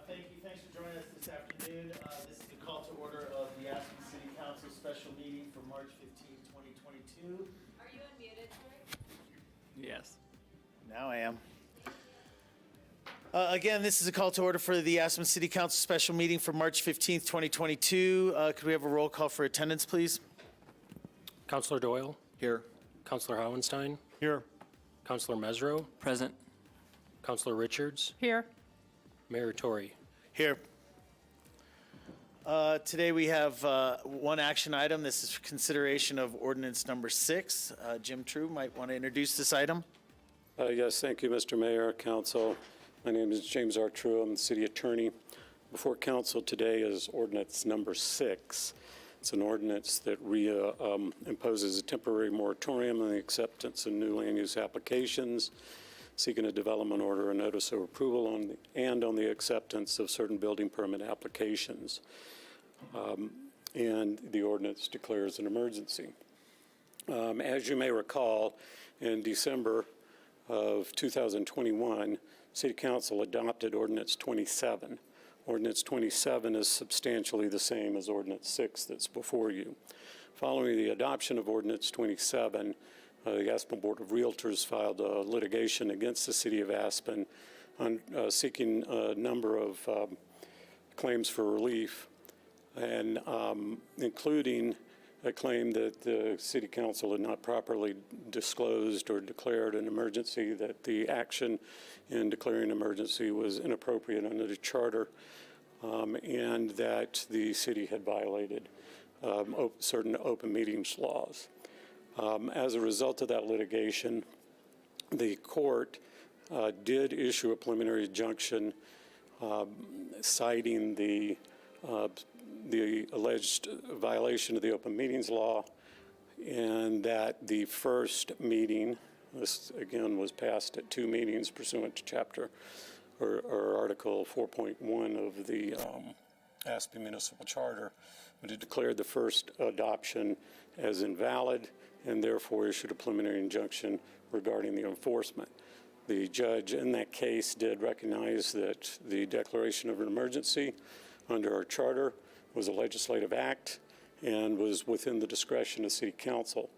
Thank you. Thanks for joining us this afternoon. This is the call to order of the Aspen City Council special meeting for March 15, 2022. Are you unmuted, Troy? Yes. Now I am. Again, this is a call to order for the Aspen City Council special meeting for March 15th, 2022. Could we have a roll call for attendance, please? Councilor Doyle, Here. Councilor Howenstein, Here. Councilor Mesro, Present. Councilor Richards, Here. Mayor Tory. Here. Today we have one action item. This is consideration of ordinance number 6. Jim True might want to introduce this item. Yes, thank you, Mr. Mayor, Council. My name is James R. True. I'm the City Attorney. Before Council today is ordinance number 6. It's an ordinance that imposes a temporary moratorium on the acceptance of new land use applications, seeking a development order or notice of approval on the acceptance of certain building permit applications. And the ordinance declares an emergency. As you may recall, in December of 2021, City Council adopted Ordinance 27. Ordinance 27 is substantially the same as Ordinance 6 that's before you. Following the adoption of Ordinance 27, the Aspen Board of Realtors filed a litigation against the City of Aspen on seeking a number of claims for relief, and including a claim that the City Council had not properly disclosed or declared an emergency, that the action in declaring an emergency was inappropriate under the charter, and that the city had violated certain open meetings laws. As a result of that litigation, the court did issue a preliminary injunction citing the alleged violation of the open meetings law, and that the first meeting, this again was passed at 2 meetings pursuant to chapter or article 4.1 of the Aspen Municipal Charter, but it declared the first adoption as invalid and therefore issued a preliminary injunction regarding the enforcement. The judge in that case did recognize that the declaration of an emergency under our charter was a legislative act and was within the discretion of City Council.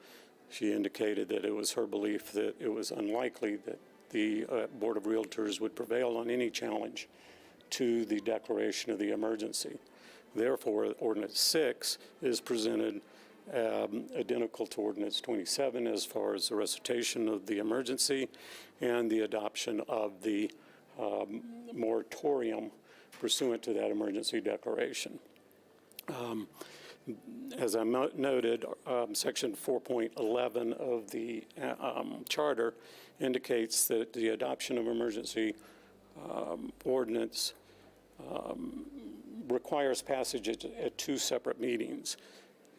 She indicated that it was her belief that it was unlikely that the Board of Realtors would prevail on any challenge to the declaration of the emergency. Therefore, Ordinance 6 is presented identical to Ordinance 27 as far as the recitation of the emergency and the adoption of the moratorium pursuant to that emergency declaration. As I noted, Section 4.11 of the Charter indicates that the adoption of emergency ordinance requires passage at 2 separate meetings.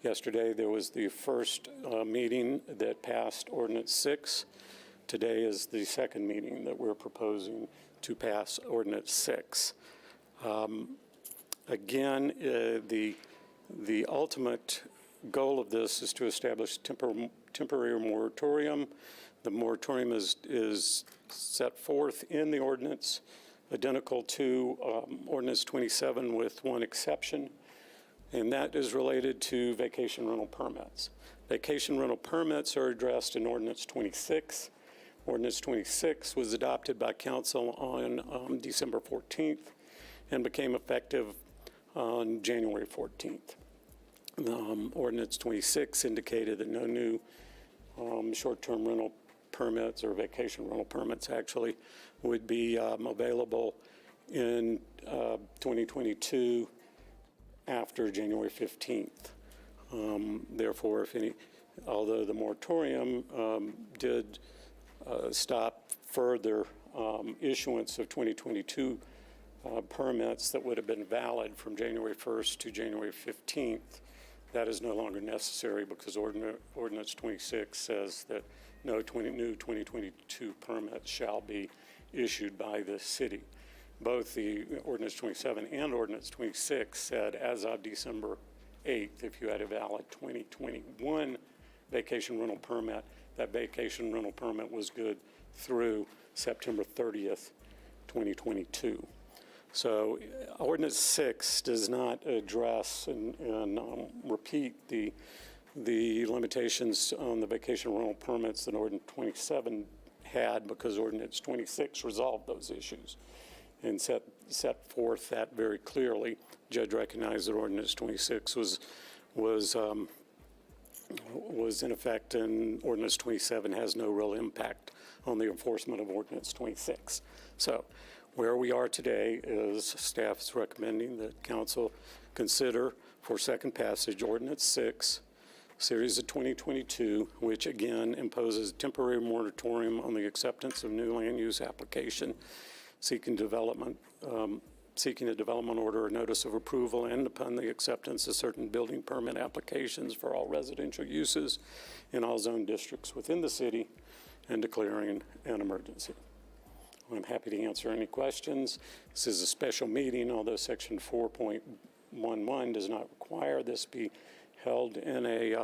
Yesterday, there was the first meeting that passed Ordinance 6. Today is the second meeting that we're proposing to pass Ordinance 6. Again, the ultimate goal of this is to establish temporary moratorium. The moratorium is set forth in the ordinance, identical to Ordinance 27 with one exception, and that is related to vacation rental permits. Vacation rental permits are addressed in Ordinance 26. Ordinance 26 was adopted by Council on December 14th and became effective on January 14th. Ordinance 26 indicated that no new short-term rental permits or vacation rental permits actually would be available in 2022 after January 15th. Therefore, although the moratorium did stop further issuance of 2022 permits that would have been valid from January 1st to January 15th, that is no longer necessary because Ordinance 26 says that no new 2022 permits shall be issued by the city. Both the Ordinance 27 and Ordinance 26 said as of December 8th, if you had a valid 2021 vacation rental permit, that vacation rental permit was good through September 30th, 2022. So Ordinance 6 does not address and repeat the limitations on the vacation rental permits that Ordinance 27 had, because Ordinance 26 resolved those issues and set forth that very clearly. Judge recognized that Ordinance 26 was in effect, and Ordinance 27 has no real impact on the enforcement of Ordinance 26. So where we are today is staff is recommending that council consider for second passage Ordinance 6, Series of 2022, which again imposes a temporary moratorium on the acceptance of new land use application, seeking a development order or notice of approval, and upon the acceptance of certain building permit applications for all residential uses in all zone districts within the city, and declaring an emergency. I'm happy to answer any questions. This is a special meeting, although Section 4.11 does not require this be held in a,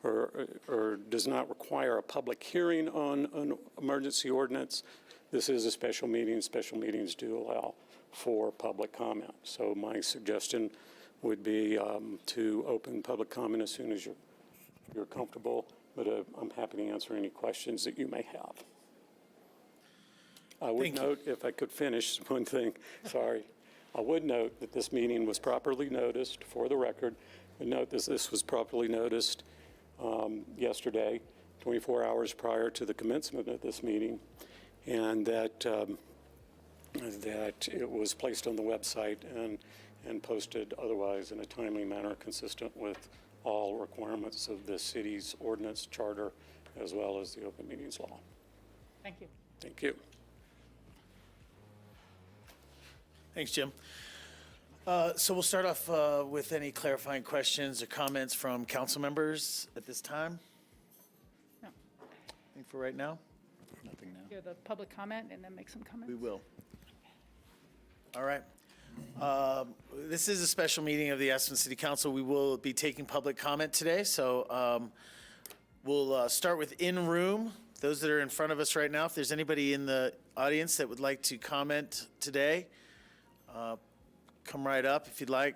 or does not require a public hearing on an emergency ordinance. This is a special meeting. Special meetings do allow for public comment. So my suggestion would be to open public comment as soon as you're comfortable, but I'm happy to answer any questions that you may have. I would note, if I could finish one thing, sorry. I would note that this meeting was properly noticed, for the record. I note that this was properly noticed yesterday, 24 hours prior to the commencement of this meeting, and that it was placed on the website and posted otherwise in a timely manner consistent with all requirements of the city's ordinance charter as well as the open meetings law. Thank you. Thank you. Thanks, Jim. So we'll start off with any clarifying questions or comments from council members at this time. No. I think for right now, nothing now. Hear the public comment and then make some comments. We will. All right. This is a special meeting of the Aspen City Council. We will be taking public comment today. So we'll start with in-room. Those that are in front of us right now, if there's anybody in the audience that would like to comment today, come right up if you'd like.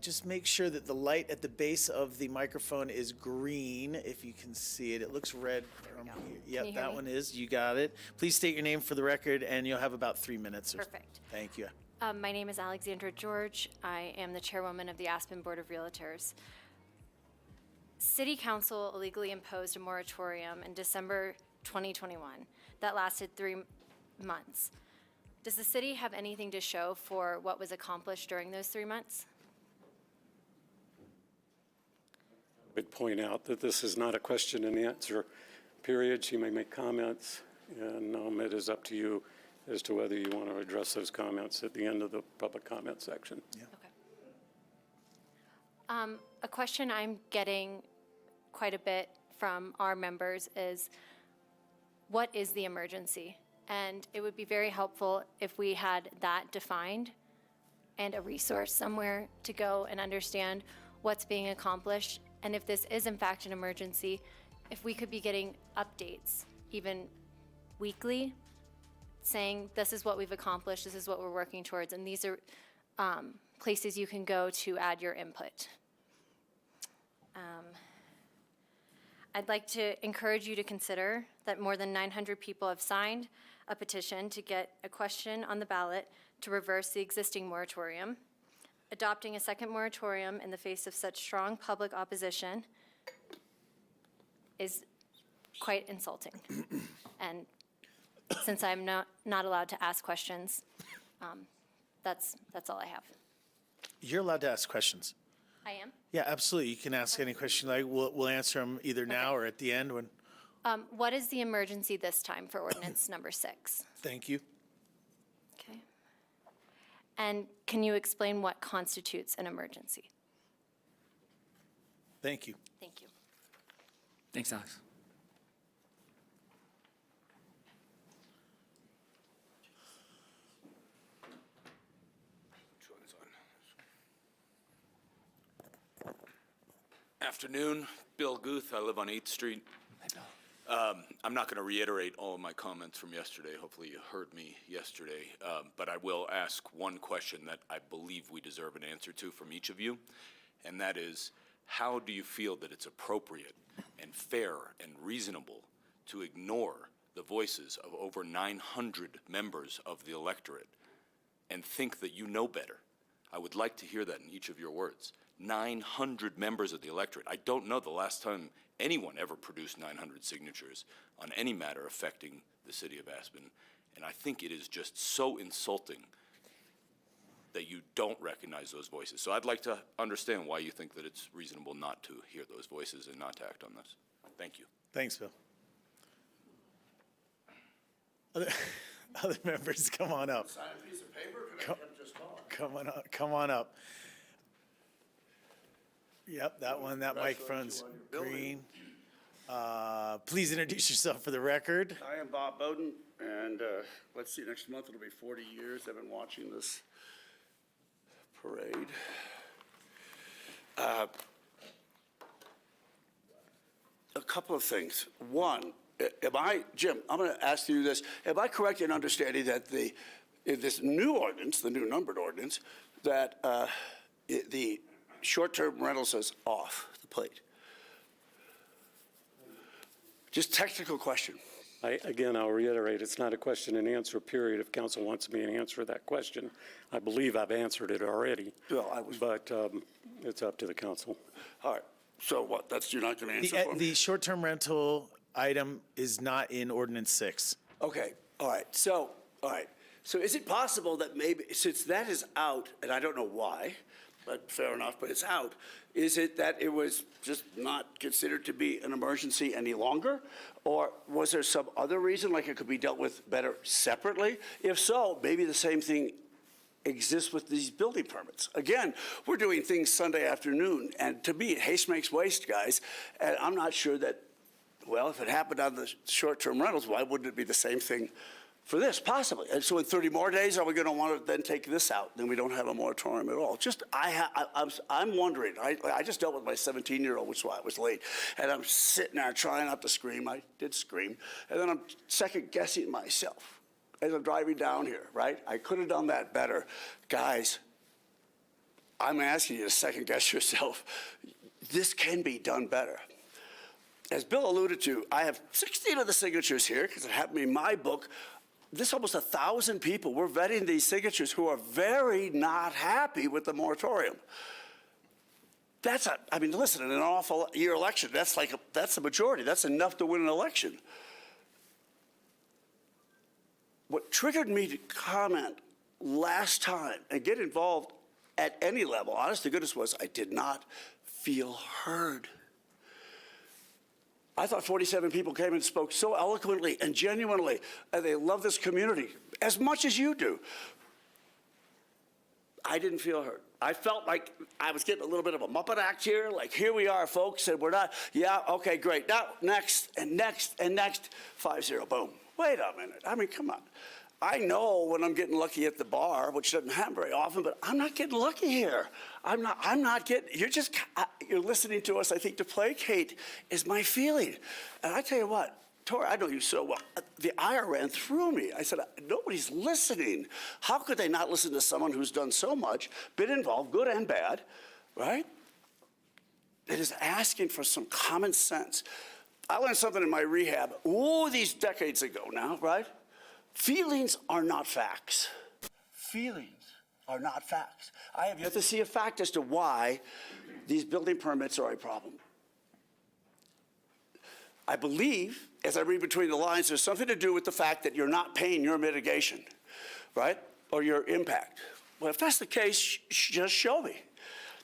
Just make sure that the light at the base of the microphone is green, if you can see it. It looks red from here. Yep, you hear that me? one is. You got it. Please state your name for the record, and you'll have about 3 minutes. Perfect. Thank you. My name is Alexandra George. I am the chairwoman of the Aspen Board of Realtors. City Council illegally imposed a moratorium in December 2021 that lasted 3 months. Does the city have anything to show for what was accomplished during those 3 months? I would point out that this is not a question and answer period. You may make comments, and it is up to you as to whether you want to address those comments at the end of the public comment section. Yeah. Okay. A question I'm getting quite a bit from our members is, what is the emergency? And it would be very helpful if we had that defined and a resource somewhere to go and understand what's being accomplished. And if this is in fact an emergency, if we could be getting updates, even weekly, saying this is what we've accomplished, this is what we're working towards, and these are places you can go to add your input. I'd like to encourage you to consider that more than 900 people have signed a petition to get a question on the ballot to reverse the existing moratorium. Adopting a second moratorium in the face of such strong public opposition is quite insulting. And since I'm not allowed to ask questions, that's all I have. You're allowed to ask questions. I am? Yeah, absolutely. You can ask any question. Like we'll answer them either now or at the end. When. What is the emergency this time for ordinance number 6? Thank you. Okay. And can you explain what constitutes an emergency? Thank you. Thank you. Thanks, Alex. Afternoon, Bill Guth. I live on 8th Street. I'm not going to reiterate all of my comments from yesterday. Hopefully you heard me yesterday. But I will ask one question that I believe we deserve an answer to from each of you, and that is, how do you feel that it's appropriate and fair and reasonable to ignore the voices of over 900 members of the electorate and think that you know better? I would like to hear that in each of your words. 900 members of the electorate. I don't know the last time anyone ever produced 900 signatures on any matter affecting the city of Aspen, and I think it is just so insulting that you don't recognize those voices. So I'd like to understand why you think that it's reasonable not to hear those voices and not to act on this. Thank you. Thanks, Bill. Other members, come on up. Sign a piece of paper, can I just talk? Come on up. Yep, that one, that microphone's green. Please introduce yourself for the record. I am Bob Bowden, and let's see, next month it'll be 40 years I've been watching this parade. A couple of things. One, Jim, I'm going to ask you this. Am I correct in understanding that in this new ordinance, the new numbered ordinance, that the short-term rentals is off the plate? Just technical question. Again, I'll reiterate, it's not a question and answer period. If council wants me to answer that question, I believe I've answered it already. Well, But it's up to the council. All right. So what? You're not going to answer for me? The short-term rental item is not in Ordinance 6. Okay, all right. So is it possible that maybe, since that is out, and I don't know why, but fair enough, but it's out, is it that it was just not considered to be an emergency any longer? Or was there some other reason, like it could be dealt with better separately? If so, maybe the same thing exists with these building permits. Again, we're doing things Sunday afternoon, and to me, haste makes waste, guys, and I'm not sure that, well, if it happened on the short-term rentals, why wouldn't it be the same thing for this, possibly? And so in 30 more days, are we going to want to then take this out? Then we don't have a moratorium at all. Just, I'm wondering. I just dealt with my 17-year-old, which is why I was late. And I'm sitting there trying not to scream. I did scream. And then I'm second-guessing myself as I'm driving down here, right? I could have done that better. Guys, I'm asking you to second-guess yourself. This can be done better. As Bill alluded to, I have 16 of the signatures here because it happened in my book. This almost 1,000 people, we're vetting these signatures who are very not happy with the moratorium. Listen, in an awful year election, that's a majority. That's enough to win an election. What triggered me to comment last time and get involved at any level, honest to goodness, was I did not feel heard. I thought 47 people came and spoke so eloquently and genuinely, and they love this community as much as you do. I didn't feel heard. I felt like I was getting a little bit of a Muppet act here, like here we are, folks, and we're not, yeah, okay, great. Now, next, and next, and next, 5-0, boom. Wait a minute. I mean, come on. I know when I'm getting lucky at the bar, which doesn't happen very often, but I'm not getting lucky here. I'm not getting, you're listening to us, I think, to placate is my feeling. And I tell you what, Tori, I know you so well. The ire ran through me. I said, nobody's listening. How could they not listen to someone who's done so much, been involved, good and bad, right? It is asking for some common sense. I learned something in my rehab, these decades ago now, right? Feelings are not facts. Feelings are not facts. I have yet to see a fact as to why these building permits are a problem. I believe, as I read between the lines, there's something to do with the fact that you're not paying your mitigation, right? Or your impact. Well, if that's the case, just show me.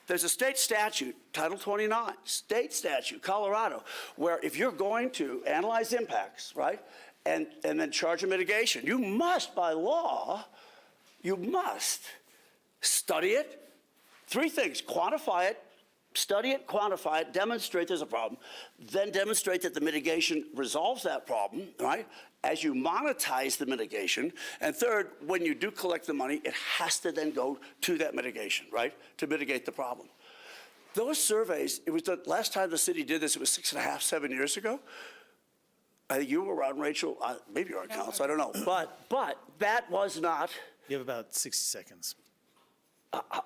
There's a state statute, Title 29, state statute, Colorado, where if you're going to analyze impacts, right, and then charge a mitigation, you must, by law, you must study it. 3 things: quantify it, study it, quantify it, demonstrate there's a problem, then demonstrate that the mitigation resolves that problem, right, as you monetize the mitigation. And third, when you do collect the money, it has to then go to that mitigation, right, to mitigate the problem. Those surveys, it was the last time the city did this, it was 6.5, 7 years ago. You were on, Rachel, maybe you're on council, I don't know. But that was not, You have about 60 seconds.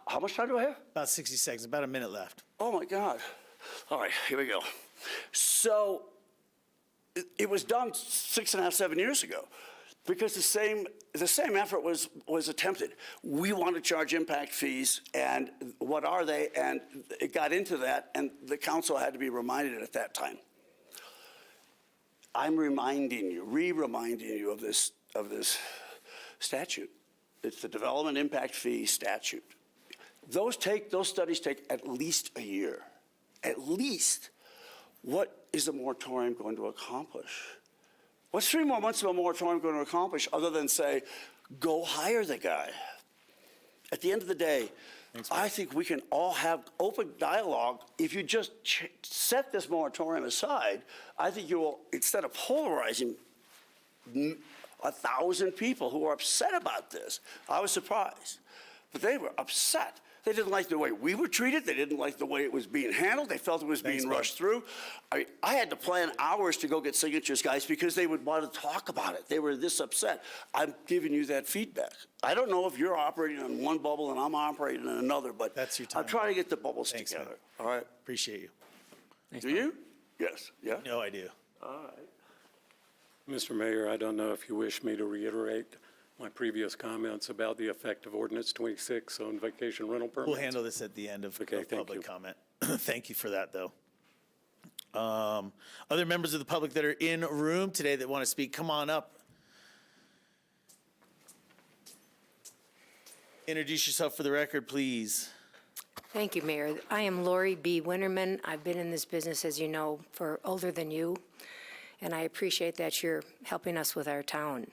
how much time do I have? About 60 seconds, about a minute left. Oh, my God. All right, here we go. So it was done 6.5, 7 years ago because the same effort was attempted. We want to charge impact fees, and what are they? And it got into that, and the council had to be reminded at that time. I'm reminding you, reminding you of this statute. It's the development impact fee statute. Those studies take at least a year. At least. What is a moratorium going to accomplish? What's 3 more months of a moratorium going to accomplish other than say, go hire the guy? At the end of the day, I think we can all have open dialogue. If you just set this moratorium aside, I think you will, instead of polarizing 1,000 people who are upset about this, I was surprised, but they were upset. They didn't like the way we were treated. They didn't like the way it was being handled. They felt it was being rushed through. I had to plan hours to go get signatures, guys, because they would want to talk about it. They were this upset. I'm giving you that feedback. I don't know if you're operating in one bubble and I'm operating in another, but That's your time. I'm trying to get the bubbles Thanks, together. man. All right? Appreciate you. Thanks, Do Tom. you? Yes. Yeah? No, I do. All right. Mr. Mayor, I don't know if you wish me to reiterate my previous comments about the effect of Ordinance 26 on vacation rental permits. We'll handle this at the end of Okay, thank public you. comment. Thank you for that, though. Other members of the public that are in room today that want to speak, come on up. Introduce yourself for the record, please. Thank you, Mayor. I am Lori B. Winterman. I've been in this business, as you know, for older than you, and I appreciate that you're helping us with our town.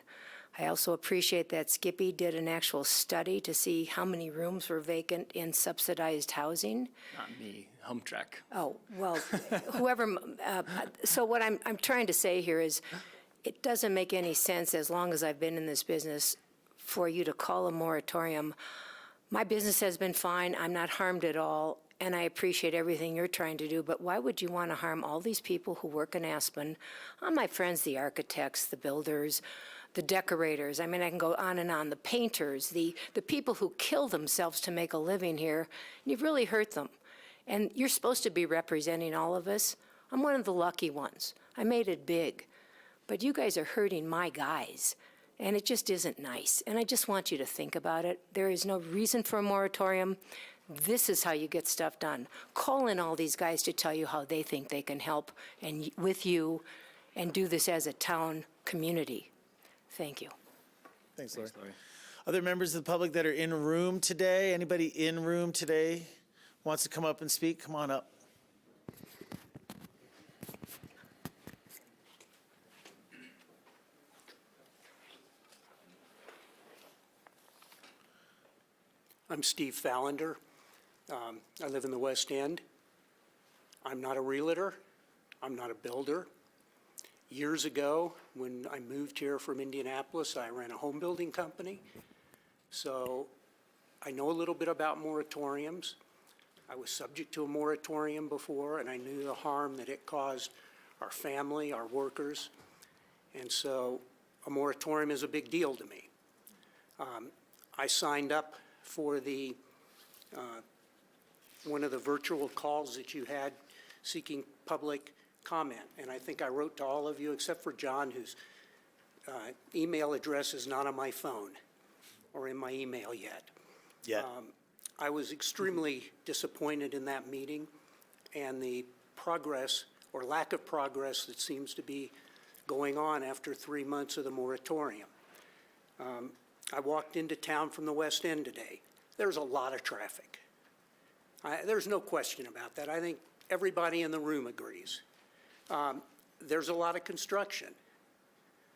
I also appreciate that Skippy did an actual study to see how many rooms were vacant in subsidized housing. Not me, Humtrack. Oh, well, whoever, so what I'm trying to say here is, it doesn't make any sense, as long as I've been in this business, for you to call a moratorium. My business has been fine, I'm not harmed at all, and I appreciate everything you're trying to do, but why would you want to harm all these people who work in Aspen? My friends, the architects, the builders, the decorators, I mean, I can go on and on, the painters, the people who kill themselves to make a living here, you've really hurt them. And you're supposed to be representing all of us. I'm one of the lucky ones. I made it big. But you guys are hurting my guys, and it just isn't nice. And I just want you to think about it. There is no reason for a moratorium. This is how you get stuff done. Call in all these guys to tell you how they think they can help and with you and do this as a town community. Thank you. Thanks, Lori. Other members of the public that are in room today, anybody in room today wants to come up and speak, come on up. I'm Steve Fallander. I live in the West End. I'm not a realtor. I'm not a builder. Years ago, when I moved here from Indianapolis, I ran a home building company. So I know a little bit about moratoriums. I was subject to a moratorium before, and I knew the harm that it caused our family, our workers. And so a moratorium is a big deal to me. I signed up for the one of the virtual calls that you had seeking public comment. And I think I wrote to all of you except for John, whose email address is not on my phone or in my email yet. Yeah. I was extremely disappointed in that meeting and the progress or lack of progress that seems to be going on after 3 months of the moratorium. I walked into town from the West End today. There's a lot of traffic. There's no question about that. I think everybody in the room agrees. There's a lot of construction.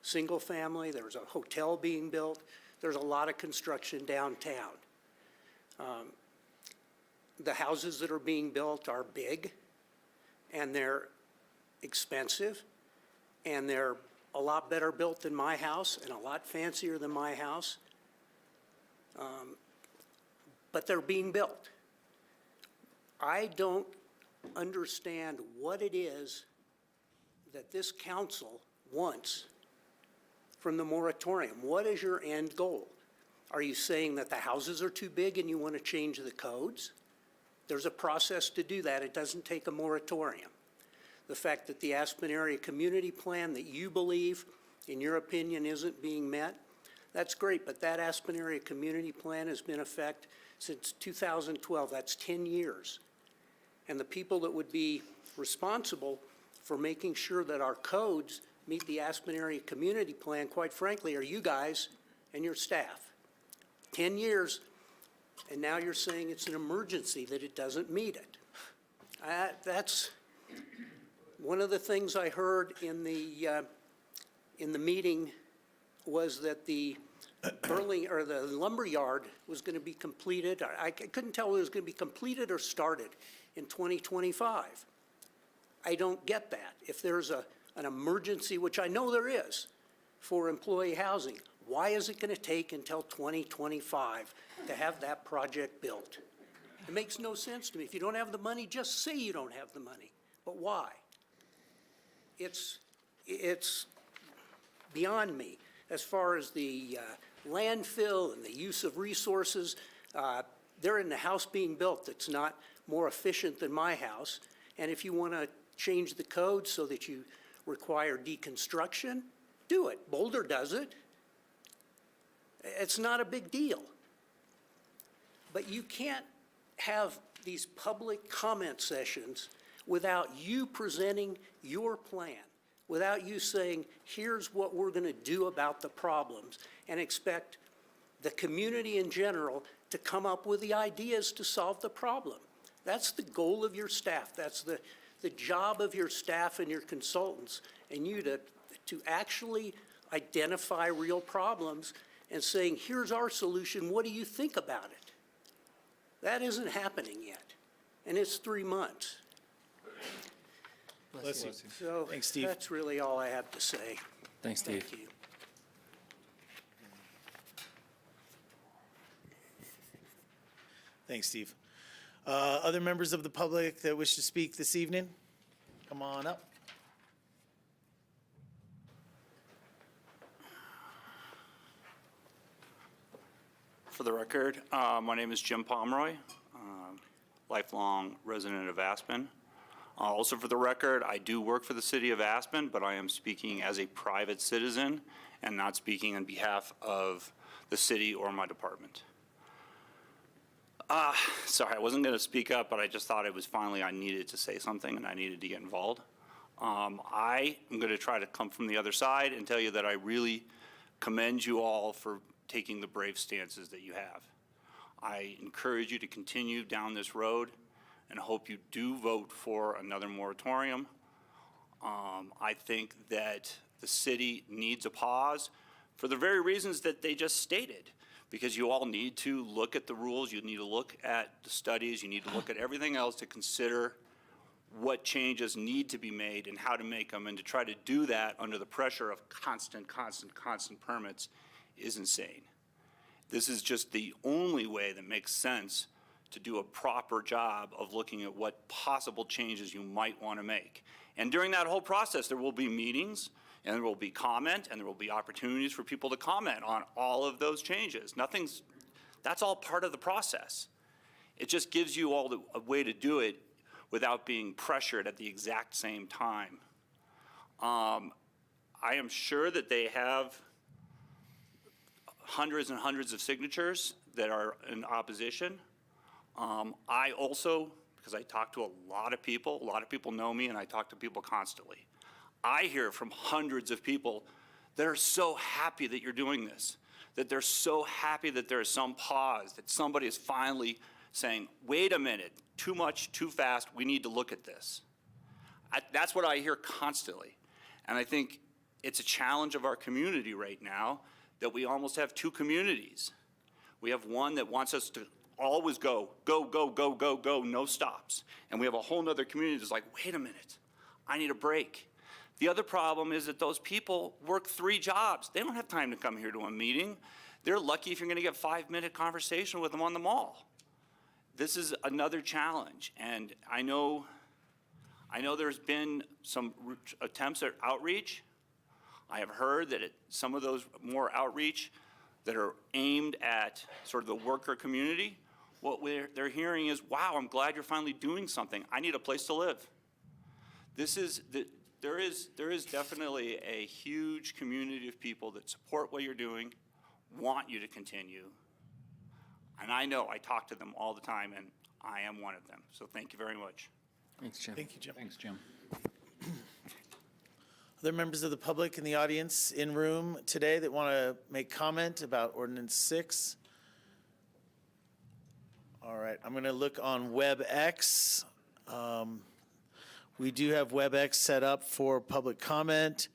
Single family, there's a hotel being built. There's a lot of construction downtown. The houses that are being built are big, and they're expensive, and they're a lot better built than my house and a lot fancier than my house. But they're being built. I don't understand what it is that this council once from the moratorium? What is your end goal? Are you saying that the houses are too big and you want to change the codes? There's a process to do that. It doesn't take a moratorium. The fact that the Aspen Area Community Plan that you believe, in your opinion, isn't being met, that's great, but that Aspen Area Community Plan has been in effect since 2012. That's 10 years. And the people that would be responsible for making sure that our codes meet the Aspen Area Community Plan, quite frankly, are you guys and your staff. 10 years, and now you're saying it's an emergency, that it doesn't meet it. That's one of the things I heard in the meeting was that the the lumberyard was going to be completed. I couldn't tell whether it was going to be completed or started in 2025. I don't get that. If there's an emergency, which I know there is, for employee housing, why is it going to take until 2025 to have that project built? It makes no sense to me. If you don't have the money, just say you don't have the money. But why? It's beyond me. As far as the landfill and the use of resources, they're in the house being built that's not more efficient than my house. And if you want to change the code so that you require deconstruction, do it. Boulder does it. It's not a big deal. But you can't have these public comment sessions without you presenting your plan, without you saying, here's what we're going to do about the problems, and expect the community in general to come up with the ideas to solve the problem. That's the goal of your staff. That's the job of your staff and your consultants, and you to actually identify real problems and saying, here's our solution, what do you think about it? That isn't happening yet, and it's 3 months. Bless you. So Thanks, Steve. that's really all I have to say. Thanks, Steve. Thank you. Thanks, Steve. Other members of the public that wish to speak this evening, come on up. For the record, my name is Jim Pomeroy, lifelong resident of Aspen. Also for the record, I do work for the city of Aspen, but I am speaking as a private citizen and not speaking on behalf of the city or my department. Sorry, I wasn't going to speak up, but I just thought it was finally I needed to say something and I needed to get involved. I am going to try to come from the other side and tell you that I really commend you all for taking the brave stances that you have. I encourage you to continue down this road and hope you do vote for another moratorium. I think that the city needs a pause for the very reasons that they just stated, because you all need to look at the rules, you need to look at the studies, you need to look at everything else to consider what changes need to be made and how to make them, and to try to do that under the pressure of constant permits is insane. This is just the only way that makes sense to do a proper job of looking at what possible changes you might want to make. And during that whole process, there will be meetings, and there will be comment, and there will be opportunities for people to comment on all of those changes. That's all part of the process. It just gives you all a way to do it without being pressured at the exact same time. I am sure that they have hundreds and hundreds of signatures that are in opposition. I also, because I talk to a lot of people know me and I talk to people constantly. I hear from hundreds of people that are so happy that you're doing this, that they're so happy that there is some pause, that somebody is finally saying, wait a minute, too much, too fast, we need to look at this. That's what I hear constantly. And I think it's a challenge of our community right now that we almost have two communities. We have one that wants us to always go, no stops. And we have a whole nother community that's like, wait a minute, I need a break. The other problem is that those people work 3 jobs. They don't have time to come here to a meeting. They're lucky if you're gonna get a 5-minute conversation with them on the mall. This is another challenge, and I know there's been some attempts at outreach. I have heard that some of those more outreach that are aimed at sort of the worker community, what they're hearing is, wow, I'm glad you're finally doing something. I need a place to live. There is definitely a huge community of people that support what you're doing, want you to continue. And I know I talk to them all the time, and I am one of them. So thank you very much. Thanks, Jim. Thank you, Jim. Thanks, Jim. Other members of the public in the audience in room today that want to make comment about Ordinance 6? All right, I'm going to look on WebEx. We do have WebEx set up for public comment.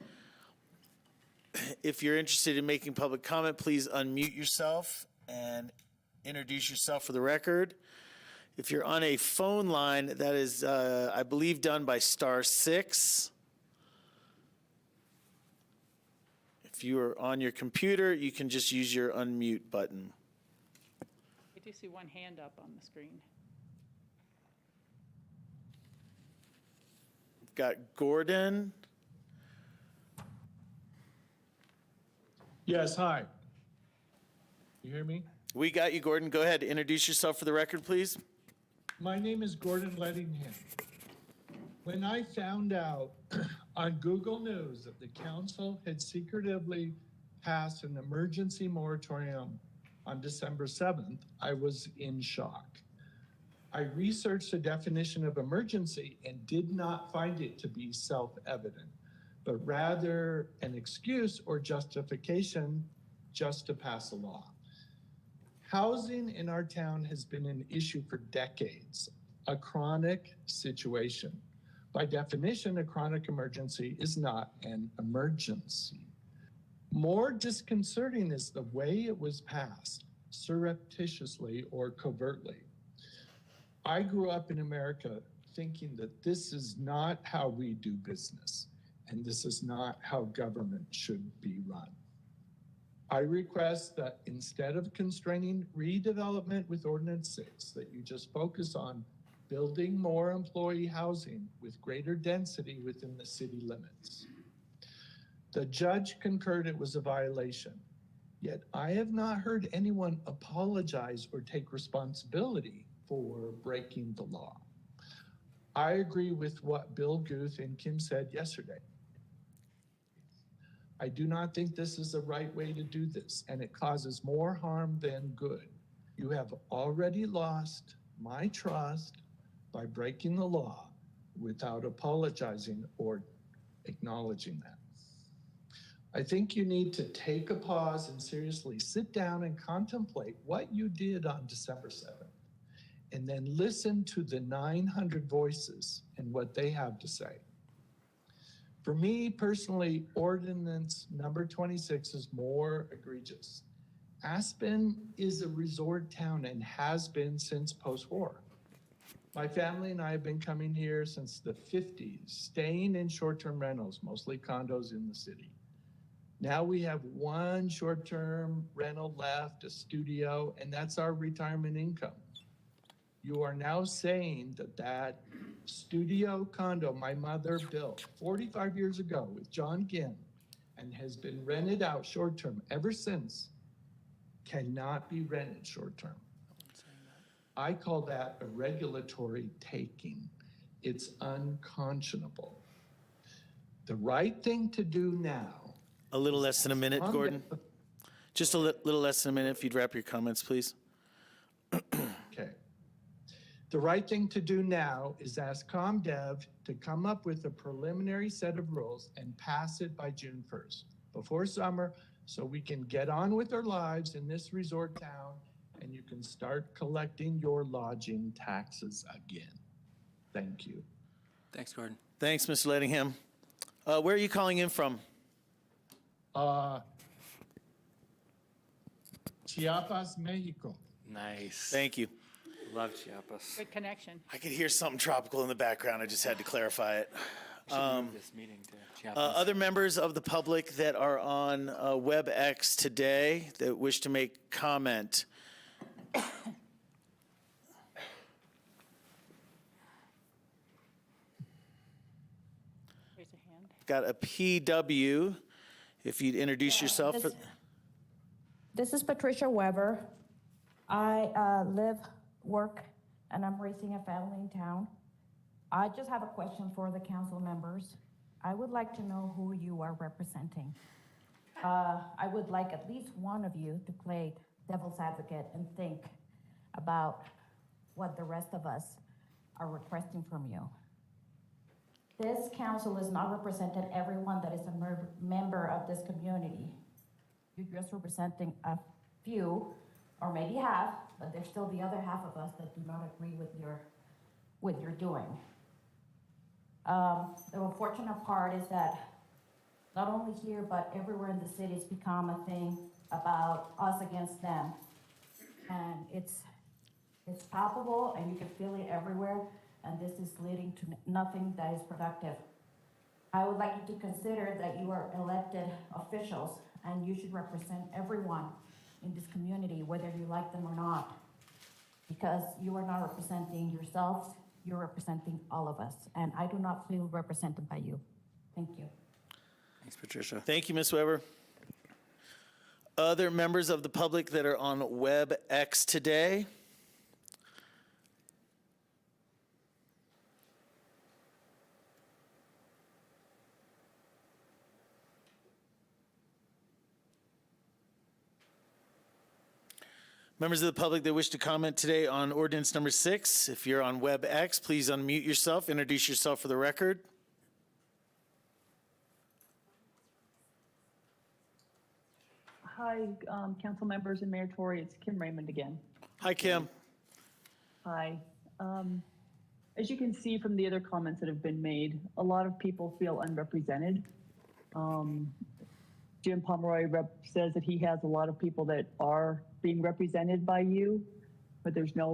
If you're interested in making public comment, please unmute yourself and introduce yourself for the record. If you're on a phone line, that is, I believe, done by *6. If you are on your computer, you can just use your unmute button. I do see one hand up on the screen. We've got Gordon. Yes, hi. You hear me? We got you, Gordon. Go ahead. Introduce yourself for the record, please. My name is Gordon Lettingham. When I found out on Google News that the council had secretively passed an emergency moratorium on December 7th, I was in shock. I researched the definition of emergency and did not find it to be self-evident, but rather an excuse or justification just to pass a law. Housing in our town has been an issue for decades, a chronic situation. By definition, a chronic emergency is not an emergency. More disconcerting is the way it was passed, surreptitiously or covertly. I grew up in America thinking that this is not how we do business, and this is not how government should be run. I request that instead of constraining redevelopment with Ordinance 6, that you just focus on building more employee housing with greater density within the city limits. The judge concurred it was a violation, yet I have not heard anyone apologize or take responsibility for breaking the law. I agree with what Bill Guth and Kim said yesterday. I do not think this is the right way to do this, and it causes more harm than good. You have already lost my trust by breaking the law without apologizing or acknowledging that. I think you need to take a pause and seriously sit down and contemplate what you did on December 7th, and then listen to the 900 voices and what they have to say. For me personally, Ordinance number 26 is more egregious. Aspen is a resort town and has been since post-war. My family and I have been coming here since the 50s, staying in short-term rentals, mostly condos in the city. Now we have one short-term rental left, a studio, and that's our retirement income. You are now saying that that studio condo my mother built 45 years ago with John Ginn and has been rented out short-term ever since cannot be rented short-term. I call that a regulatory taking. It's unconscionable. The right thing to do now. A little less than a minute, Gordon. Just a little less than a minute, if you'd wrap your comments, please. Okay. The right thing to do now is ask ComDev to come up with a preliminary set of rules and pass it by June 1st, before summer, so we can get on with our lives in this resort town and you can start collecting your lodging taxes again. Thank you. Thanks, Gordon. Thanks, Mr. Lettingham. Where are you calling in from? Chiapas, Mexico. Nice. Thank you. Love Chiapas. Good connection. I could hear something tropical in the background. I just had to clarify it. We should move this meeting to Chiapas. Other members of the public that are on WebEx today that wish to make comment. Raise a hand. Got a PW. If you'd introduce yourself. This is Patricia Weber. I live, work, and I'm raising a family in town. I just have a question for the council members. I would like to know who you are representing. I would like at least one of you to play devil's advocate and think about what the rest of us are requesting from you. This council is not representing everyone that is a member of this community. You're just representing a few, or maybe half, but there's still the other half of us that do not agree with your doing. The unfortunate part is that not only here, but everywhere in the city, it's become a thing about us against them. And it's palpable, and you can feel it everywhere, and this is leading to nothing that is productive. I would like you to consider that you are elected officials, and you should represent everyone in this community, whether you like them or not, because you are not representing yourselves, you're representing all of us, and I do not feel represented by you. Thank you. Thanks, Patricia. Thank you, Ms. Weber. Other members of the public that are on WebEx today? Members of the public that wish to comment today on ordinance number 6, if you're on WebEx, please unmute yourself, introduce yourself for the record. Hi, council members and Mayor Tory, it's Kim Raymond again. Hi, Kim. Hi. As you can see from the other comments that have been made, a lot of people feel unrepresented. Jim Pomeroy says that he has a lot of people that are being represented by you, but there's no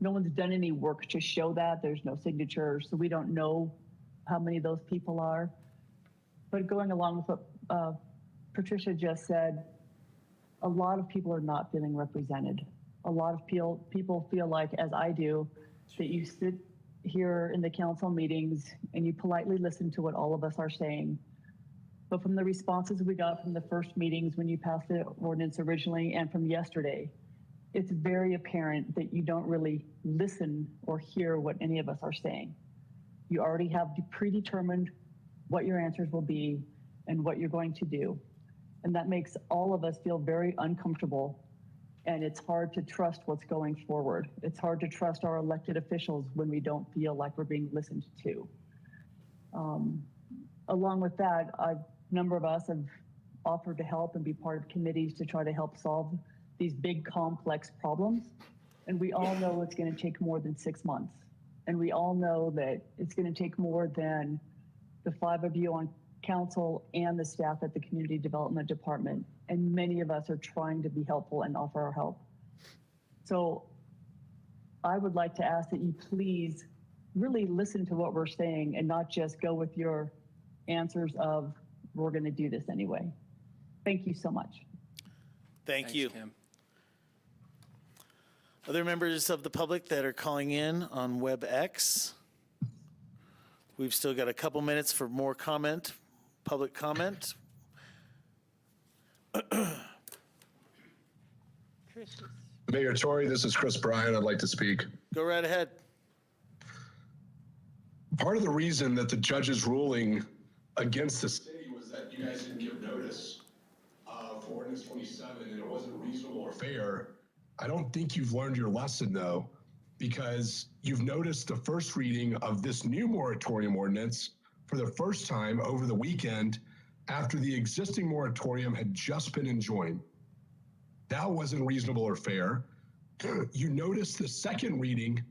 one's done any work to show that. There's no signatures, so we don't know how many of those people are. But going along with what Patricia just said, a lot of people are not feeling represented. A lot of people feel like, as I do, that you sit here in the council meetings and you politely listen to what all of us are saying. But from the responses we got from the first meetings when you passed the ordinance originally and from yesterday, it's very apparent that you don't really listen or hear what any of us are saying. You already have predetermined what your answers will be and what you're going to do. And that makes all of us feel very uncomfortable, and it's hard to trust what's going forward. It's hard to trust our elected officials when we don't feel like we're being listened to. Along with that, a number of us have offered to help and be part of committees to try to help solve these big complex problems. And we all know it's going to take more than 6 months. And we all know that it's going to take more than the 5 of you on council and the staff at the Community Development Department. And many of us are trying to be helpful and offer our help. So I would like to ask that you please really listen to what we're saying and not just go with your answers of, we're going to do this anyway. Thank you so much. Thank you. Kim. Other members of the public that are calling in on WebEx? We've still got a couple minutes for more comment, public comment. Mayor Tory, this is Chris Bryan. I'd like to speak. Go right ahead. Part of the reason that the judge's ruling against the city was that you guys didn't give notice for ordinance 27 and it wasn't reasonable or fair. I don't think you've learned your lesson though, because you've noticed the first reading of this new moratorium ordinance for the first time over the weekend after the existing moratorium had just been enjoined. That wasn't reasonable or fair. You noticed the second reading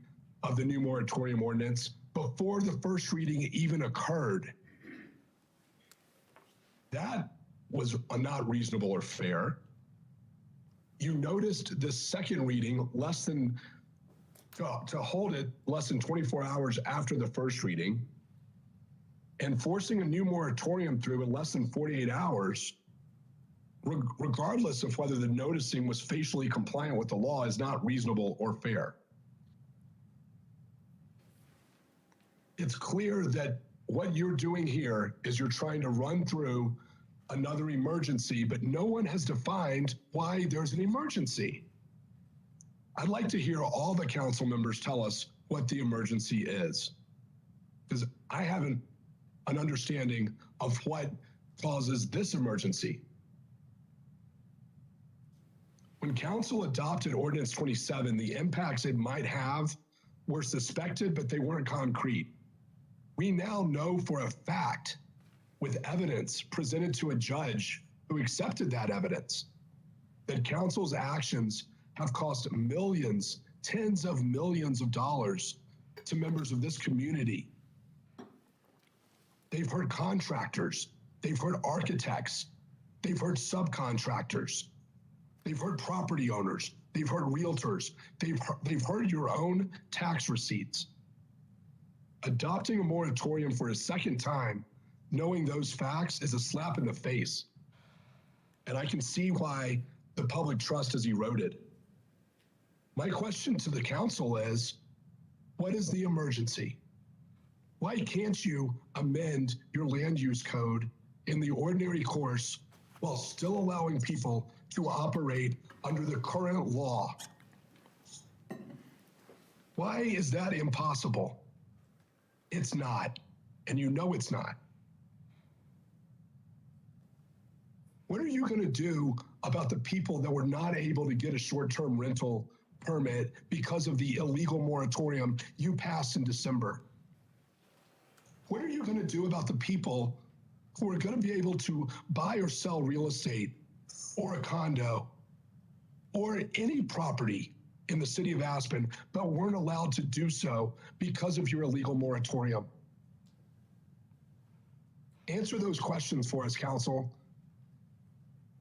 of the new moratorium ordinance before the first reading even occurred. That was not reasonable or fair. You noticed the second reading to hold it less than 24 hours after the first reading, and forcing a new moratorium through in less than 48 hours, regardless of whether the noticing was facially compliant with the law, is not reasonable or fair. It's clear that what you're doing here is you're trying to run through another emergency, but no one has defined why there's an emergency. I'd like to hear all the council members tell us what the emergency is, because I haven't an understanding of what causes this emergency. When council adopted Ordinance 27, the impacts it might have were suspected, but they weren't concrete. We now know for a fact, with evidence presented to a judge who accepted that evidence, that council's actions have cost millions, tens of millions of dollars to members of this community. They've hurt contractors, they've hurt architects, they've hurt subcontractors, they've hurt property owners, they've hurt realtors, they've hurt your own tax receipts. Adopting a moratorium for a second time, knowing those facts, is a slap in the face. And I can see why the public trust has eroded. My question to the council is, what is the emergency? Why can't you amend your land use code in the ordinary course while still allowing people to operate under the current law? Why is that impossible? It's not, and you know it's not. What are you going to do about the people that were not able to get a short-term rental permit because of the illegal moratorium you passed in December? What are you going to do about the people who are going to be able to buy or sell real estate or a condo or any property in the city of Aspen, but weren't allowed to do so because of your illegal moratorium? Answer those questions for us, council.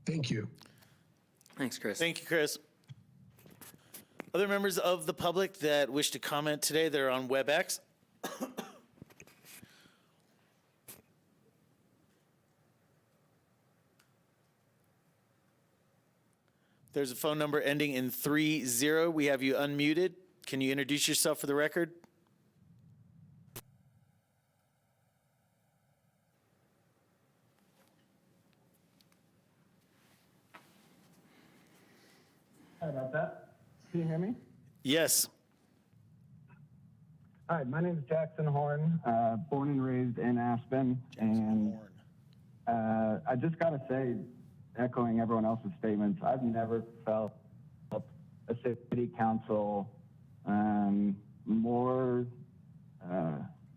Thank you. Thanks, Chris. Thank you, Chris. Other members of the public that wish to comment today, they're on WebEx. There's a phone number ending in 30. We have you unmuted. Can you introduce yourself for the record? Sorry about that. Can you hear me? Yes. Hi, my name is Jackson Horn, born and raised in Aspen. I just got to say, echoing everyone else's statements, I've never felt a city council more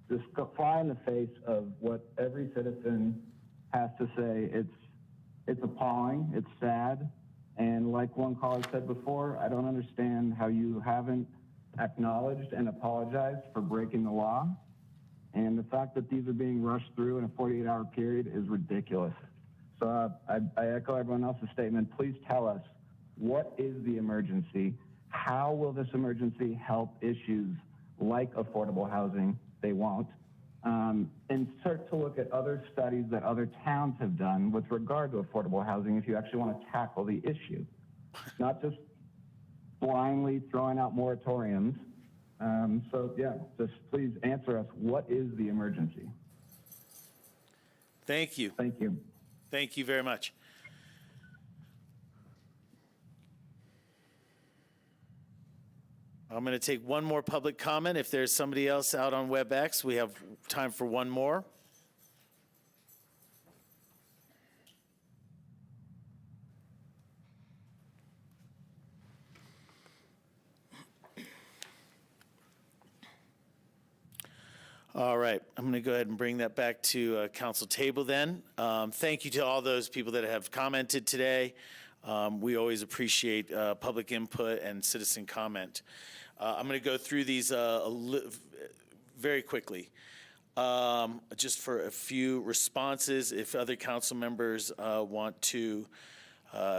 just fly in the face of what every citizen has to say. It's appalling, it's sad, and like one caller said before, I don't understand how you haven't acknowledged and apologized for breaking the law. And the fact that these are being rushed through in a 48-hour period is ridiculous. So I echo everyone else's statement. Please tell us, what is the emergency? How will this emergency help issues like affordable housing? They won't. And start to look at other studies that other towns have done with regard to affordable housing if you actually want to tackle the issue. Not just blindly throwing out moratoriums. So yeah, just please answer us, what is the emergency? Thank you. Thank you. Thank you very much. I'm going to take one more public comment. If there's somebody else out on WebEx, we have time for one more. All right, I'm going to go ahead and bring that back to council table then. Thank you to all those people that have commented today. We always appreciate public input and citizen comment. I'm going to go through these very quickly. Just for a few responses, if other council members want to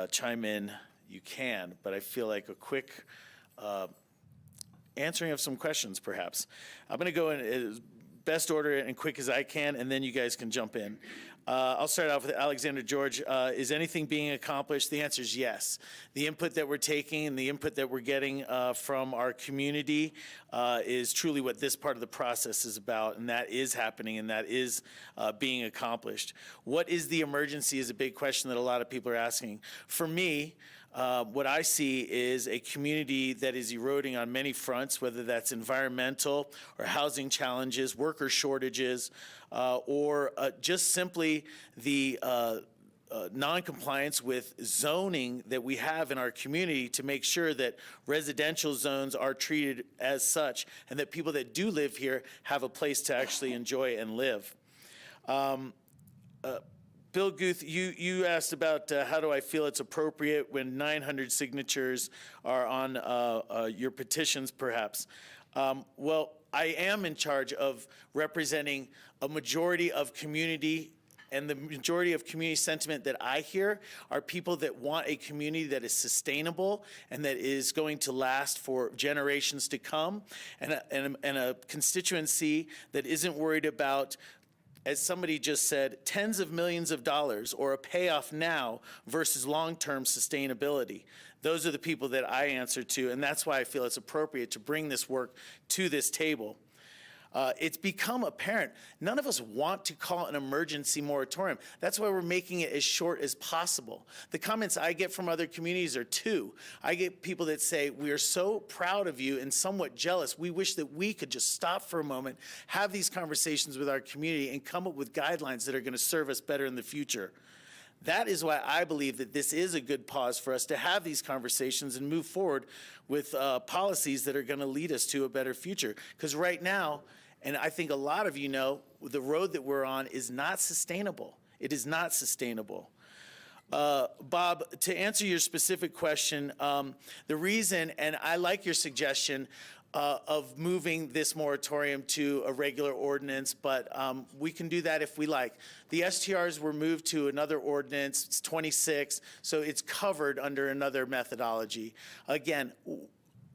chime in, you can, but I feel like a quick answering of some questions perhaps. I'm going to go in best order and quick as I can, and then you guys can jump in. I'll start off with Alexander George. Is anything being accomplished? The answer is yes. The input that we're taking and the input that we're getting from our community is truly what this part of the process is about, and that is happening, and that is being accomplished. What is the emergency is a big question that a lot of people are asking. For me, what I see is a community that is eroding on many fronts, whether that's environmental or housing challenges, worker shortages, or just simply the non-compliance with zoning that we have in our community to make sure that residential zones are treated as such and that people that do live here have a place to actually enjoy and live. Bill Guth, you asked about how do I feel it's appropriate when 900 signatures are on your petitions, perhaps. Well, I am in charge of representing a majority of community, and the majority of community sentiment that I hear are people that want a community that is sustainable and that is going to last for generations to come, and a constituency that isn't worried about, as somebody just said, tens of millions of dollars or a payoff now versus long-term sustainability. Those are the people that I answer to, and that's why I feel it's appropriate to bring this work to this table. It's become apparent, none of us want to call an emergency moratorium. That's why we're making it as short as possible. The comments I get from other communities are two. I get people that say, we are so proud of you and somewhat jealous. We wish that we could just stop for a moment, have these conversations with our community, and come up with guidelines that are going to serve us better in the future. That is why I believe that this is a good pause for us to have these conversations and move forward with policies that are going to lead us to a better future. Because right now, and I think a lot of you know, the road that we're on is not sustainable. It is not sustainable. Bob, to answer your specific question, the reason, and I like your suggestion of moving this moratorium to a regular ordinance, but we can do that if we like. The STRs were moved to another ordinance, it's 26, so it's covered under another methodology. Again,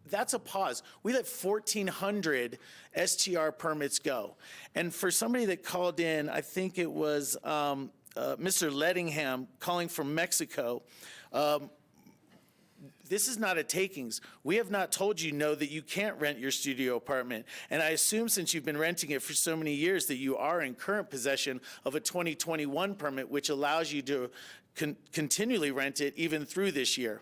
that's a pause. We let 1,400 STR permits go. And for somebody that called in, I think it was Mr. Lettingham calling from Mexico, this is not a takings. We have not told you no, that you can't rent your studio apartment. And I assume since you've been renting it for so many years that you are in current possession of a 2021 permit, which allows you to continually rent it even through this year.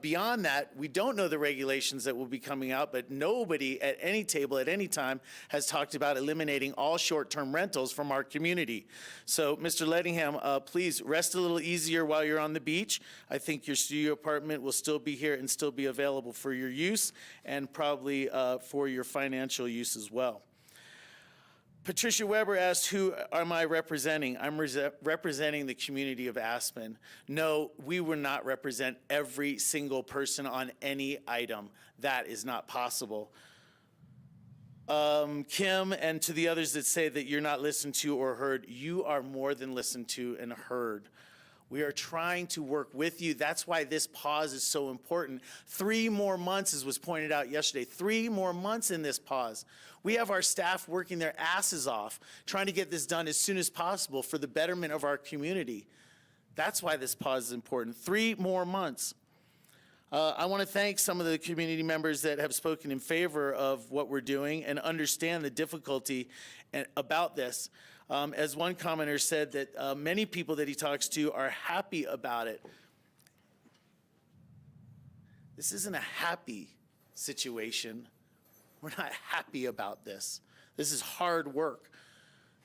Beyond that, we don't know the regulations that will be coming out, but nobody at any table at any time has talked about eliminating all short-term rentals from our community. So, Mr. Lettingham, please rest a little easier while you're on the beach. I think your studio apartment will still be here and still be available for your use and probably for your financial use as well. Patricia Weber asked, who am I representing? I'm representing the community of Aspen. No, we will not represent every single person on any item. That is not possible. Kim, and to the others that say that you're not listened to or heard, you are more than listened to and heard. We are trying to work with you. That's why this pause is so important. 3 more months, as was pointed out yesterday, 3 more months in this pause. We have our staff working their asses off, trying to get this done as soon as possible for the betterment of our community. That's why this pause is important. 3 more months. I want to thank some of the community members that have spoken in favor of what we're doing and understand the difficulty about this. As one commenter said, that many people that he talks to are happy about it. This isn't a happy situation. We're not happy about this. This is hard work.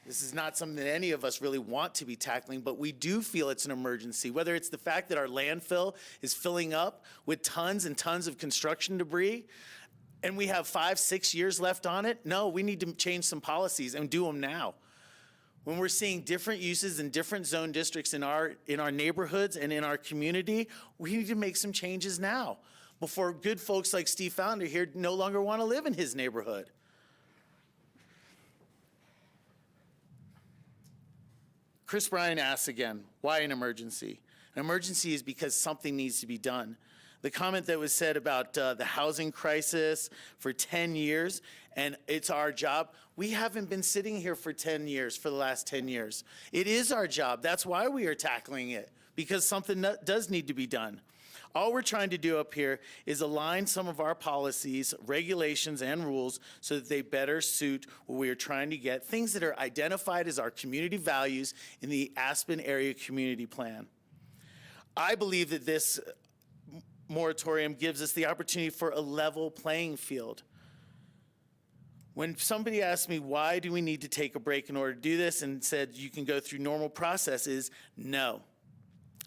This is not something that any of us really want to be tackling, but we do feel it's an emergency, whether it's the fact that our landfill is filling up with tons and tons of construction debris, and we have 5-6 years left on it. No, we need to change some policies and do them now. When we're seeing different uses in different zone districts in our neighborhoods and in our community, we need to make some changes now before good folks like Steve Founder here no longer want to live in his neighborhood. Chris Bryan asks again, why an emergency? An emergency is because something needs to be done. The comment that was said about the housing crisis for 10 years, and it's our job. We haven't been sitting here for 10 years, for the last 10 years. It is our job. That's why we are tackling it, because something does need to be done. All we're trying to do up here is align some of our policies, regulations, and rules so that they better suit what we are trying to get, things that are identified as our community values in the Aspen Area Community Plan. I believe that this moratorium gives us the opportunity for a level playing field. When somebody asked me, why do we need to take a break in order to do this, and said you can go through normal processes, no.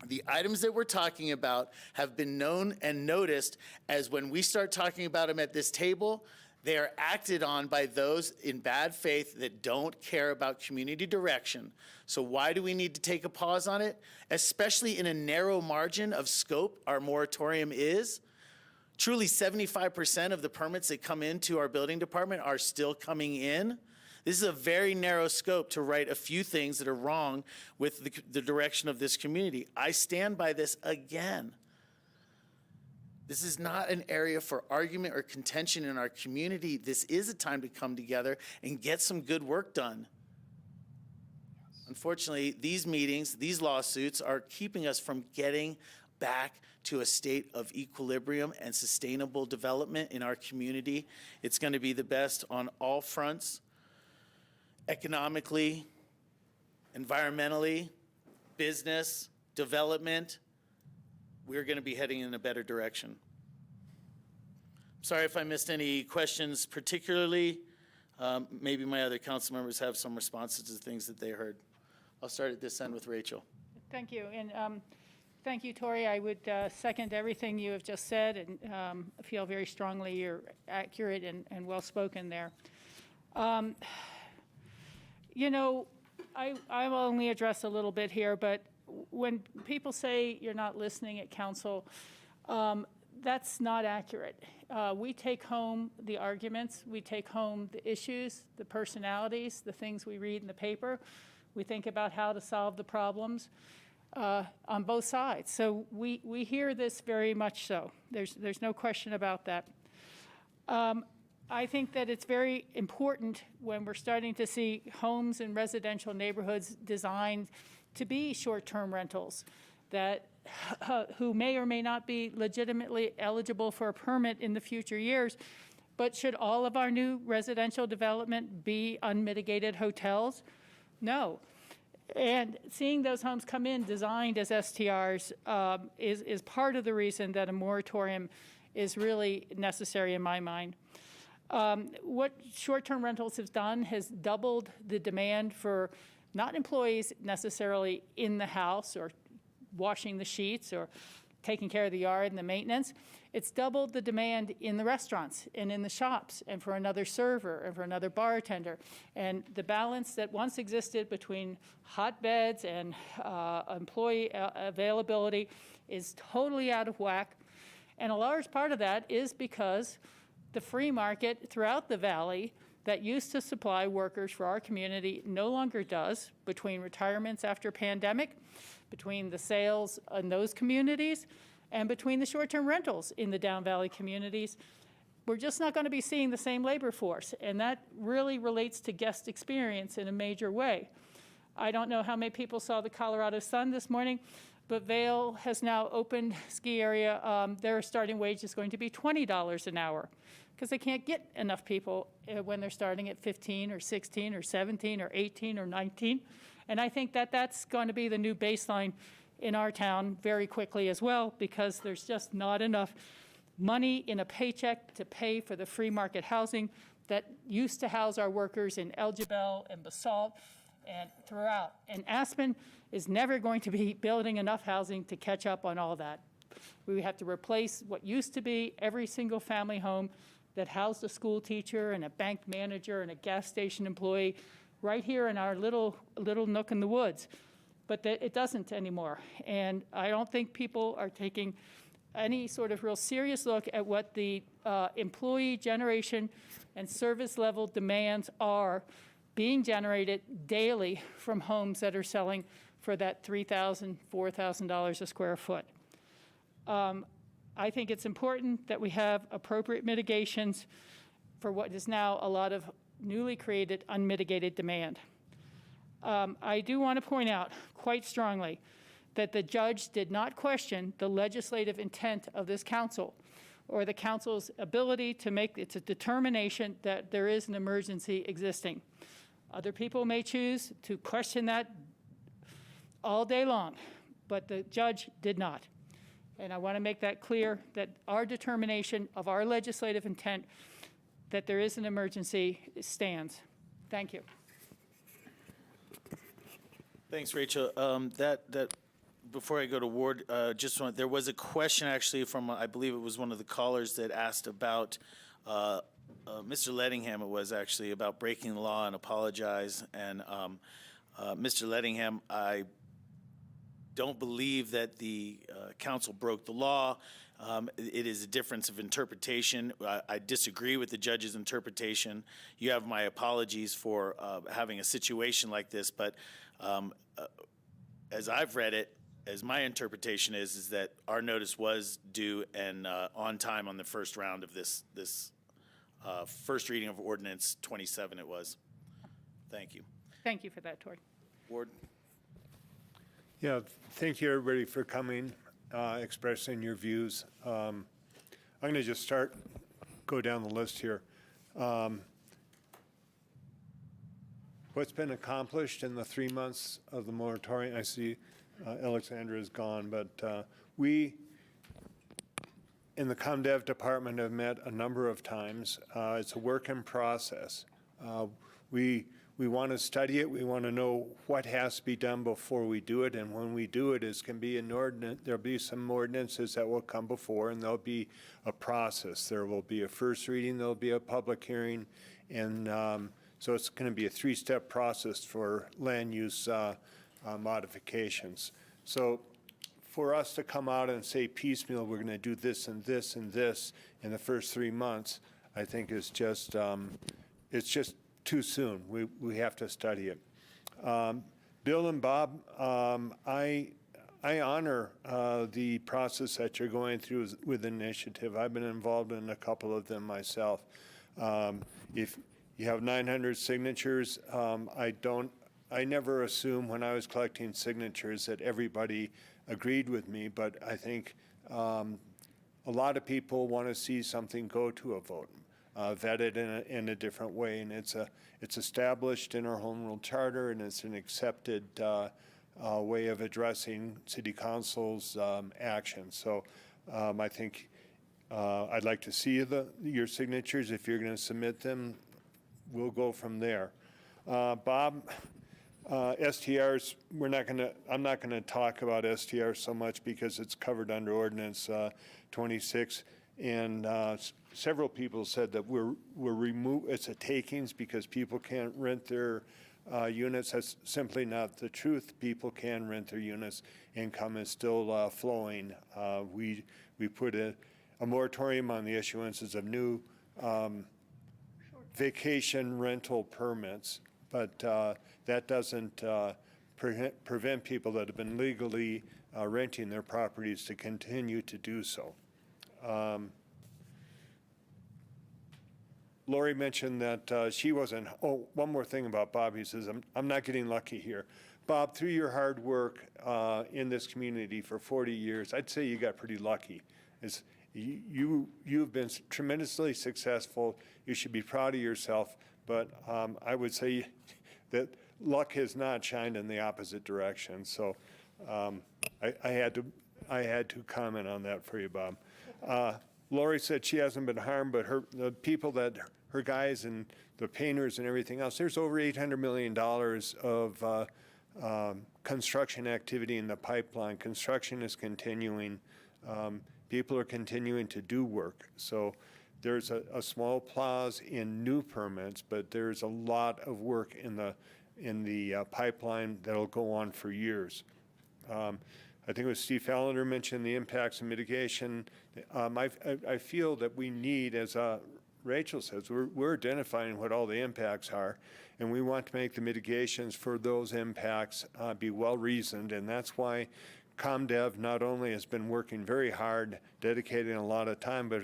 The items that we're talking about have been known and noticed as when we start talking about them at this table, they are acted on by those in bad faith that don't care about community direction. So why do we need to take a pause on it? Especially in a narrow margin of scope our moratorium is. Truly 75% of the permits that come into our building department are still coming in. This is a very narrow scope to write a few things that are wrong with the direction of this community. I stand by this again. This is not an area for argument or contention in our community. This is a time to come together and get some good work done. Unfortunately, these meetings, these lawsuits are keeping us from getting back to a state of equilibrium and sustainable development in our community. It's going to be the best on all fronts. Economically, environmentally, business, development, we're going to be heading in a better direction. Sorry if I missed any questions particularly. Maybe my other council members have some responses to things that they heard. I'll start at this end with Rachel. Thank you. And thank you, Tori. I would second everything you have just said, and feel very strongly you're accurate and well-spoken there. You know, I will only address a little bit here, but when people say you're not listening at council, that's not accurate. We take home the arguments, we take home the issues, the personalities, the things we read in the paper. We think about how to solve the problems on both sides. So we hear this very much so. There's no question about that. I think that it's very important when we're starting to see homes in residential neighborhoods designed to be short-term rentals that who may or may not be legitimately eligible for a permit in the future years. But should all of our new residential development be unmitigated hotels? No. And seeing those homes come in designed as STRs is part of the reason that a moratorium is really necessary in my mind. What short-term rentals have done has doubled the demand for not employees necessarily in the house or washing the sheets or taking care of the yard and the maintenance. It's doubled the demand in the restaurants and in the shops and for another server and for another bartender. And the balance that once existed between hotbeds and employee availability is totally out of whack. And a large part of that is because the free market throughout the valley that used to supply workers for our community no longer does, between retirements after pandemic, between the sales in those communities, and between the short-term rentals in the Down Valley communities. We're just not going to be seeing the same labor force, and that really relates to guest experience in a major way. I don't know how many people saw the Colorado Sun this morning, but Vail has now opened ski area. Their starting wage is going to be $20 an hour because they can't get enough people when they're starting at 15 or 16 or 17 or 18 or 19. And I think that that's going to be the new baseline in our town very quickly as well, because there's just not enough money in a paycheck to pay for the free market housing that used to house our workers in El Jebel and Basalt and throughout. And Aspen is never going to be building enough housing to catch up on all that. We have to replace what used to be every single family home that housed a school teacher and a bank manager and a gas station employee right here in our little nook in the woods. But it doesn't anymore. And I don't think people are taking any sort of real serious look at what the employee generation and service level demands are being generated daily from homes that are selling for that $3,000, $4,000 a square foot. I think it's important that we have appropriate mitigations for what is now a lot of newly created unmitigated demand. I do want to point out quite strongly that the judge did not question the legislative intent of this council or the council's ability to make its determination that there is an emergency existing. Other people may choose to question that all day long, but the judge did not. And I want to make that clear, that our determination of our legislative intent that there is an emergency stands. Thank you. Thanks, Rachel. Before I go to Ward, there was a question actually from, I believe it was one of the callers that asked about, Mr. Lettingham, it was actually about breaking the law and apologize. And Mr. Lettingham, I don't believe that the council broke the law. It is a difference of interpretation. I disagree with the judge's interpretation. You have my apologies for having a situation like this, but as I've read it, as my interpretation is that our notice was due and on time on the first round of this first reading of Ordinance 27 it was. Thank you. Thank you for that, Tori. Ward? Yeah, thank you, everybody, for coming, expressing your views. I'm going to just go down the list here. What's been accomplished in the 3 months of the moratorium? I see Alexandra is gone, but we in the ComDev department have met a number of times. It's a work in process. We want to study it. We want to know what has to be done before we do it. And when we do it, it can be an ordinance. There'll be some ordinances that will come before, and there'll be a process. There will be a first reading. There'll be a public hearing. And so it's going to be a three-step process for land use modifications. So for us to come out and say piecemeal, we're going to do this and this and this in the first 3 months, I think is just, it's just too soon. We have to study it. Bill and Bob, I honor the process that you're going through with initiative. I've been involved in a couple of them myself. If you have 900 signatures, I never assumed when I was collecting signatures that everybody agreed with me, but I think a lot of people want to see something go to a vote. Vetted in a different way, and it's established in our home rule charter, and it's an accepted way of addressing city council's action. So I think I'd like to see your signatures. If you're going to submit them, we'll go from there. Bob, STRs, I'm not going to talk about STRs so much because it's covered under Ordinance 26. And several people said that it's a takings because people can't rent their units. That's simply not the truth. People can rent their units. Income is still flowing. We put a moratorium on the issuances of new vacation rental permits, but that doesn't prevent people that have been legally renting their properties to continue to do so. Lori mentioned that she wasn't, one more thing about Bob. He says, I'm not getting lucky here. Bob, through your hard work in this community for 40 years, I'd say you got pretty lucky. You've been tremendously successful. You should be proud of yourself, but I would say that luck has not shined in the opposite direction. So I had to comment on that for you, Bob. Lori said she hasn't been harmed, but the people that her guys and the painters and everything else, there's over $800 million of construction activity in the pipeline. Construction is continuing. People are continuing to do work. So there's a small pause in new permits, but there's a lot of work in the pipeline that'll go on for years. I think it was Steve Fallender mentioned the impacts and mitigation. I feel that we need, as Rachel says, we're identifying what all the impacts are, and we want to make the mitigations for those impacts be well reasoned, and that's why ComDev not only has been working very hard, dedicating a lot of time, but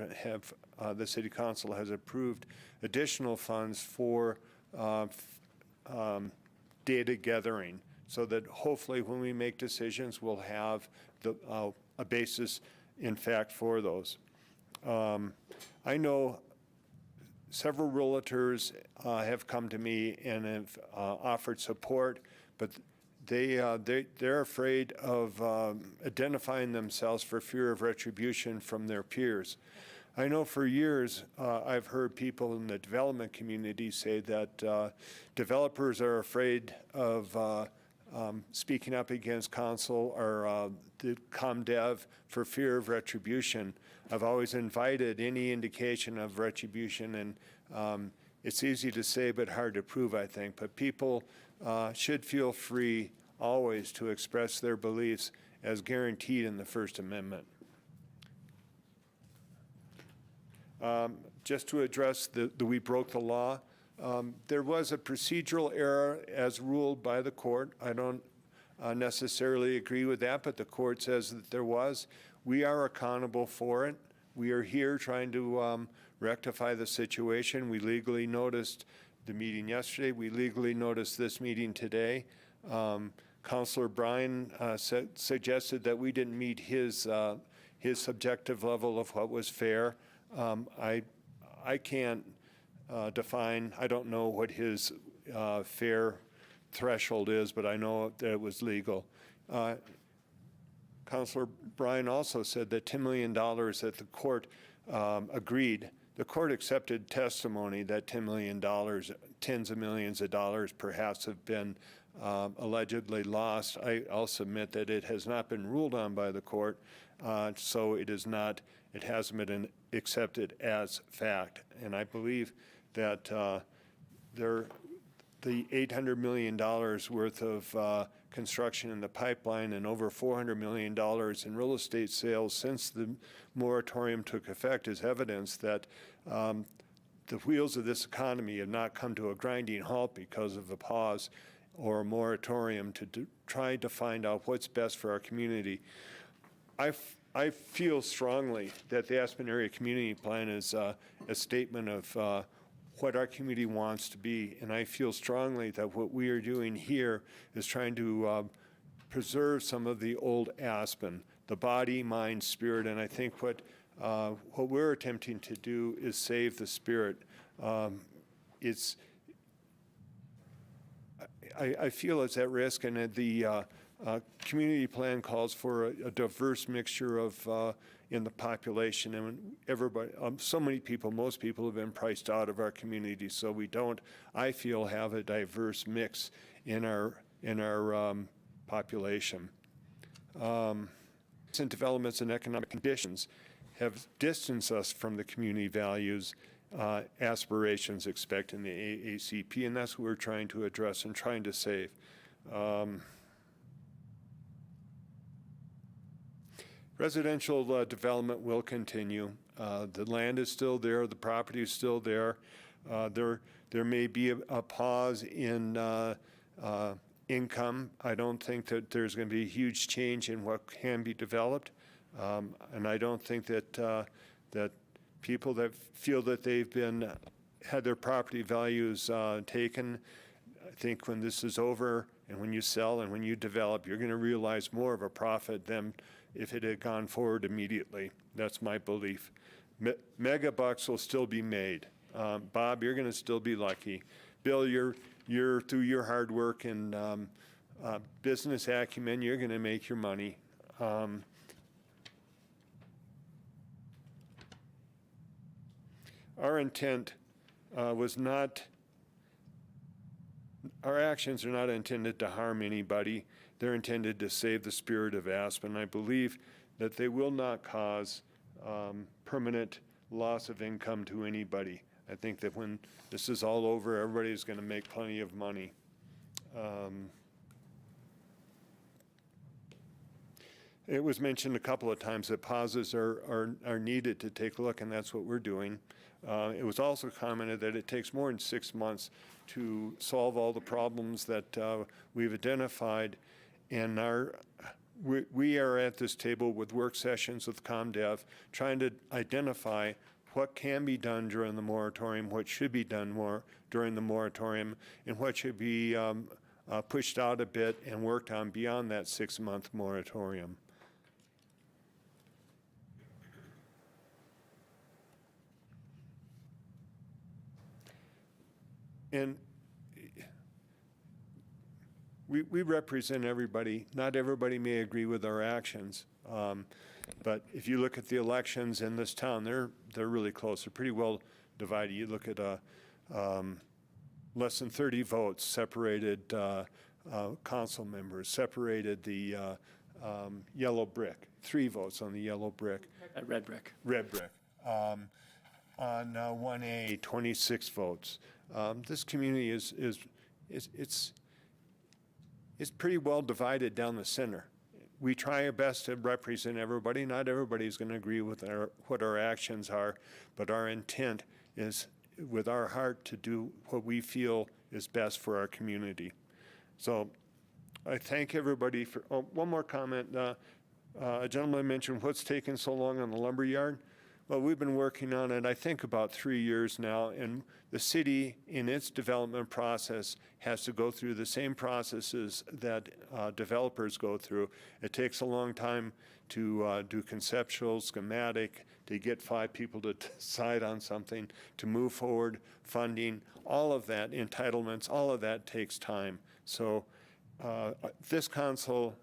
the City Council has approved additional funds for data gathering, so that hopefully when we make decisions, we'll have a basis in fact for those. I know several realtors have come to me and have offered support, but they're afraid of identifying themselves for fear of retribution from their peers. I know for years I've heard people in the development community say that developers are afraid of speaking up against council or the ComDev for fear of retribution. I've always invited any indication of retribution, and it's easy to say but hard to prove, I think. But people should feel free always to express their beliefs as guaranteed in the First Amendment. Just to address the we broke the law, there was a procedural error as ruled by the court. I don't necessarily agree with that, but the court says that there was. We are accountable for it. We are here trying to rectify the situation. We legally noticed the meeting yesterday. We legally noticed this meeting today. Councilor Bryan suggested that we didn't meet his subjective level of what was fair. I can't define, I don't know what his fair threshold is, but I know that it was legal. Councilor Bryan also said that $10 million that the court agreed. The court accepted testimony that $10 million, tens of millions of dollars perhaps have been allegedly lost. I'll submit that it has not been ruled on by the court, so it hasn't been accepted as fact. And I believe that the $800 million worth of construction in the pipeline and over $400 million in real estate sales since the moratorium took effect is evidence that the wheels of this economy have not come to a grinding halt because of a pause or a moratorium to try to find out what's best for our community. I feel strongly that the Aspen Area Community Plan is a statement of what our community wants to be, and I feel strongly that what we are doing here is trying to preserve some of the old Aspen, the body, mind, spirit, and I think what we're attempting to do is save the spirit. I feel it's at risk, and the community plan calls for a diverse mixture of in the population, and everybody, so many people, most people have been priced out of our community, so we don't, I feel, have a diverse mix in our population. Recent developments and economic conditions have distanced us from the community values, aspirations expected in the AACP, and that's what we're trying to address and trying to save. Residential development will continue. The land is still there. The property is still there. There may be a pause in income. I don't think that there's going to be a huge change in what can be developed, and I don't think that that people that feel that they've had their property values taken, I think when this is over and when you sell and when you develop, you're going to realize more of a profit than if it had gone forward immediately. That's my belief. Mega bucks will still be made. Bob, you're going to still be lucky. Bill, you're through your hard work and business acumen, you're going to make your money. Our intent was not, our actions are not intended to harm anybody. They're intended to save the spirit of Aspen. I believe that they will not cause permanent loss of income to anybody. I think that when this is all over, everybody's going to make plenty of money. It was mentioned a couple of times that pauses are needed to take a look, and that's what we're doing. It was also commented that it takes more than 6 months to solve all the problems that we've identified, and we are at this table with work sessions with ComDev, trying to identify what can be done during the moratorium, what should be done more during the moratorium, and what should be pushed out a bit and worked on beyond that 6-month moratorium. And we represent everybody. Not everybody may agree with our actions, but if you look at the elections in this town, they're really close. They're pretty well divided. You look at less than 30 votes separated council members, separated the yellow brick. 3 votes on the yellow brick. Red brick. Red brick. On 1A, 26 votes. This community it's pretty well divided down the center. We try our best to represent everybody. Not everybody's going to agree with what our actions are, but our intent is, with our heart, to do what we feel is best for our community. So I thank everybody for, one more comment. A gentleman mentioned what's taking so long on the lumber yard. Well, we've been working on it, I think, about 3 years now, and the city, in its development process, has to go through the same processes that developers go through. It takes a long time to do conceptual, schematic, to get 5 people to decide on something, to move forward, funding, all of that, entitlements, all of that takes time. So this council,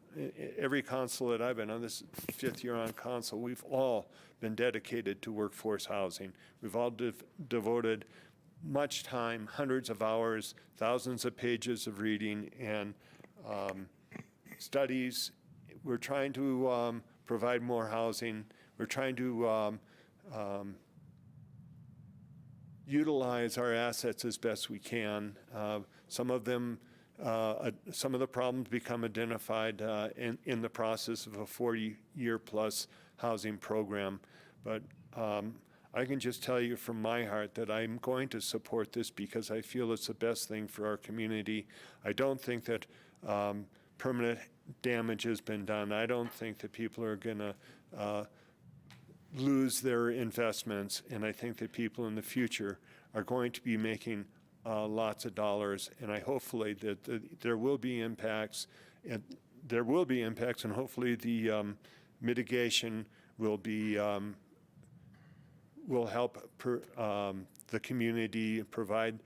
every council that I've been on, this 5th year on council, we've all been dedicated to workforce housing. We've all devoted much time, hundreds of hours, thousands of pages of reading and studies. We're trying to provide more housing. We're trying to utilize our assets as best we can. Some of the problems become identified in the process of a 40-year plus housing program. But I can just tell you from my heart that I'm going to support this because I feel it's the best thing for our community. I don't think that permanent damage has been done. I don't think that people are going to lose their investments, and I think that people in the future are going to be making lots of dollars, and I hopefully that there will be impacts, and hopefully the mitigation will be will help the community provide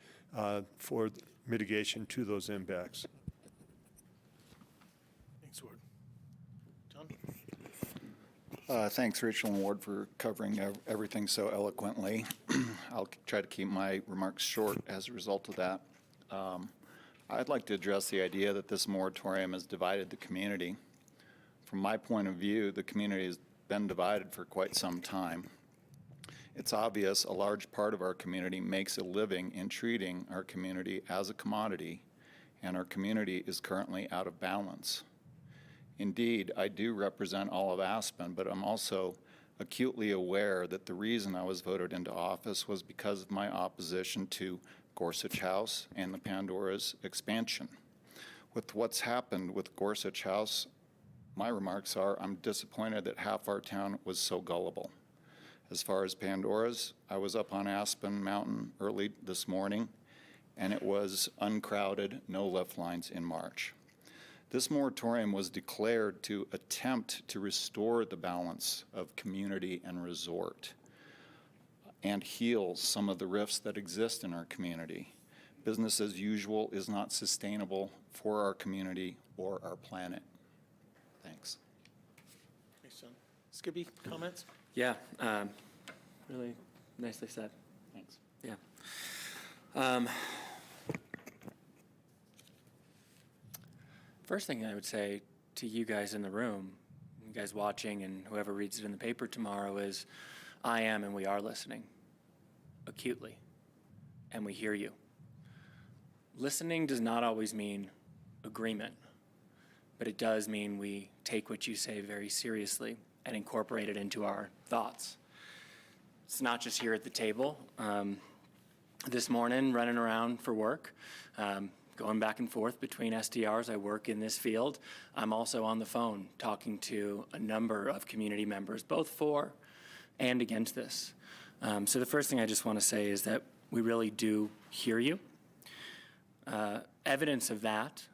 for mitigation to those impacts. Thanks, Ward. John? Thanks, Rachel and Ward, for covering everything so eloquently. I'll try to keep my remarks short as a result of that. I'd like to address the idea that this moratorium has divided the community. From my point of view, the community has been divided for quite some time. It's obvious a large part of our community makes a living in treating our community as a commodity, and our community is currently out of balance. Indeed, I do represent all of Aspen, but I'm also acutely aware that the reason I was voted into office was because of my opposition to Gorsuch House and the Pandora's expansion. With what's happened with Gorsuch House, my remarks are I'm disappointed that half our town was so gullible. As far as Pandora's, I was up on Aspen Mountain early this morning, and it was uncrowded, no lift lines in March. This moratorium was declared to attempt to restore the balance of community and resort and heal some of the rifts that exist in our community. Business as usual is not sustainable for our community or our planet. Thanks. Thanks, John. Skippy, comments? Yeah, really nicely said. Thanks. Yeah. First thing I would say to you guys in the room, you guys watching and whoever reads it in the paper tomorrow is, I am and we are listening acutely, and we hear you. Listening does not always mean agreement, but it does mean we take what you say very seriously and incorporate it into our thoughts. It's not just here at the table. This morning, running around for work, going back and forth between SDRs. I work in this field. I'm also on the phone talking to a number of community members, both for and against this. So the first thing I just want to say is that we really do hear you. Evidence of that,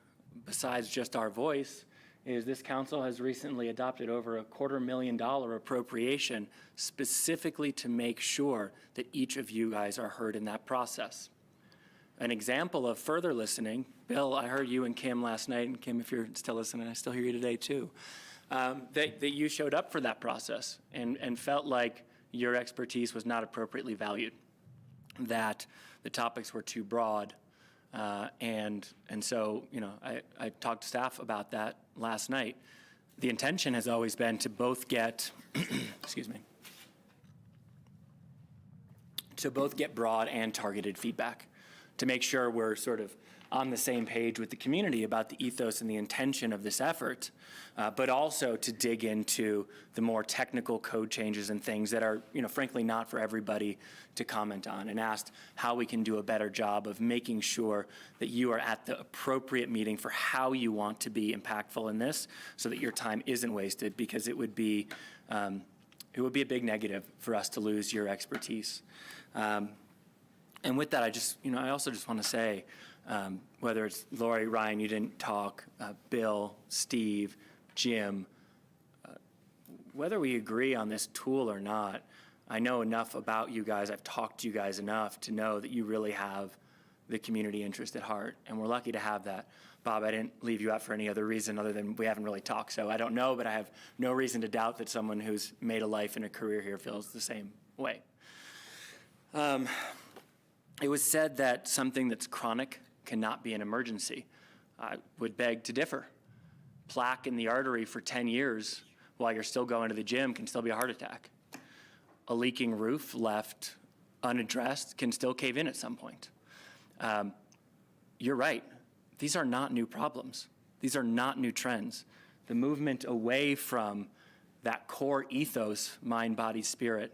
besides just our voice, is this council has recently adopted over $250,000 appropriation specifically to make sure that each of you guys are heard in that process. An example of further listening, Bill, I heard you and Kim last night, and Kim, if you're still listening, I still hear you today too, that you showed up for that process and felt like your expertise was not appropriately valued, that the topics were too broad. And so, you know, I talked to staff about that last night. The intention has always been to both get, excuse me, to both get broad and targeted feedback, to make sure we're sort of on the same page with the community about the ethos and the intention of this effort, but also to dig into the more technical code changes and things that are, you know, frankly not for everybody to comment on, and asked how we can do a better job of making sure that you are at the appropriate meeting for how you want to be impactful in this, so that your time isn't wasted, because it would be a big negative for us to lose your expertise. And with that, I also just want to say, whether it's Lori, Ryan, you didn't talk, Bill, Steve, Jim, whether we agree on this tool or not, I know enough about you guys, I've talked to you guys enough to know that you really have the community interest at heart, and we're lucky to have that. Bob, I didn't leave you out for any other reason other than we haven't really talked, so I don't know, but I have no reason to doubt that someone who's made a life and a career here feels the same way. It was said that something that's chronic cannot be an emergency. I would beg to differ. Plaque in the artery for 10 years while you're still going to the gym can still be a heart attack. A leaking roof left unaddressed can still cave in at some point. You're right. These are not new problems. These are not new trends. The movement away from that core ethos, mind, body, spirit,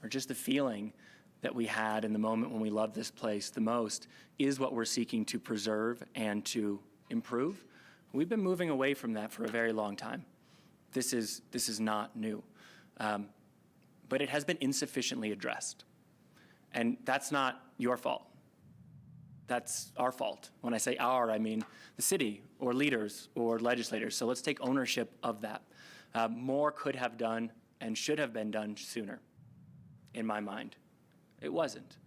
or just the feeling that we had in the moment when we loved this place the most, is what we're seeking to preserve and to improve. We've been moving away from that for a very long time. This is not new. But it has been insufficiently addressed. And that's not your fault. That's our fault. When I say our, I mean the city or leaders or legislators. So let's take ownership of that. More could have done and should have been done sooner, in my mind. It wasn't.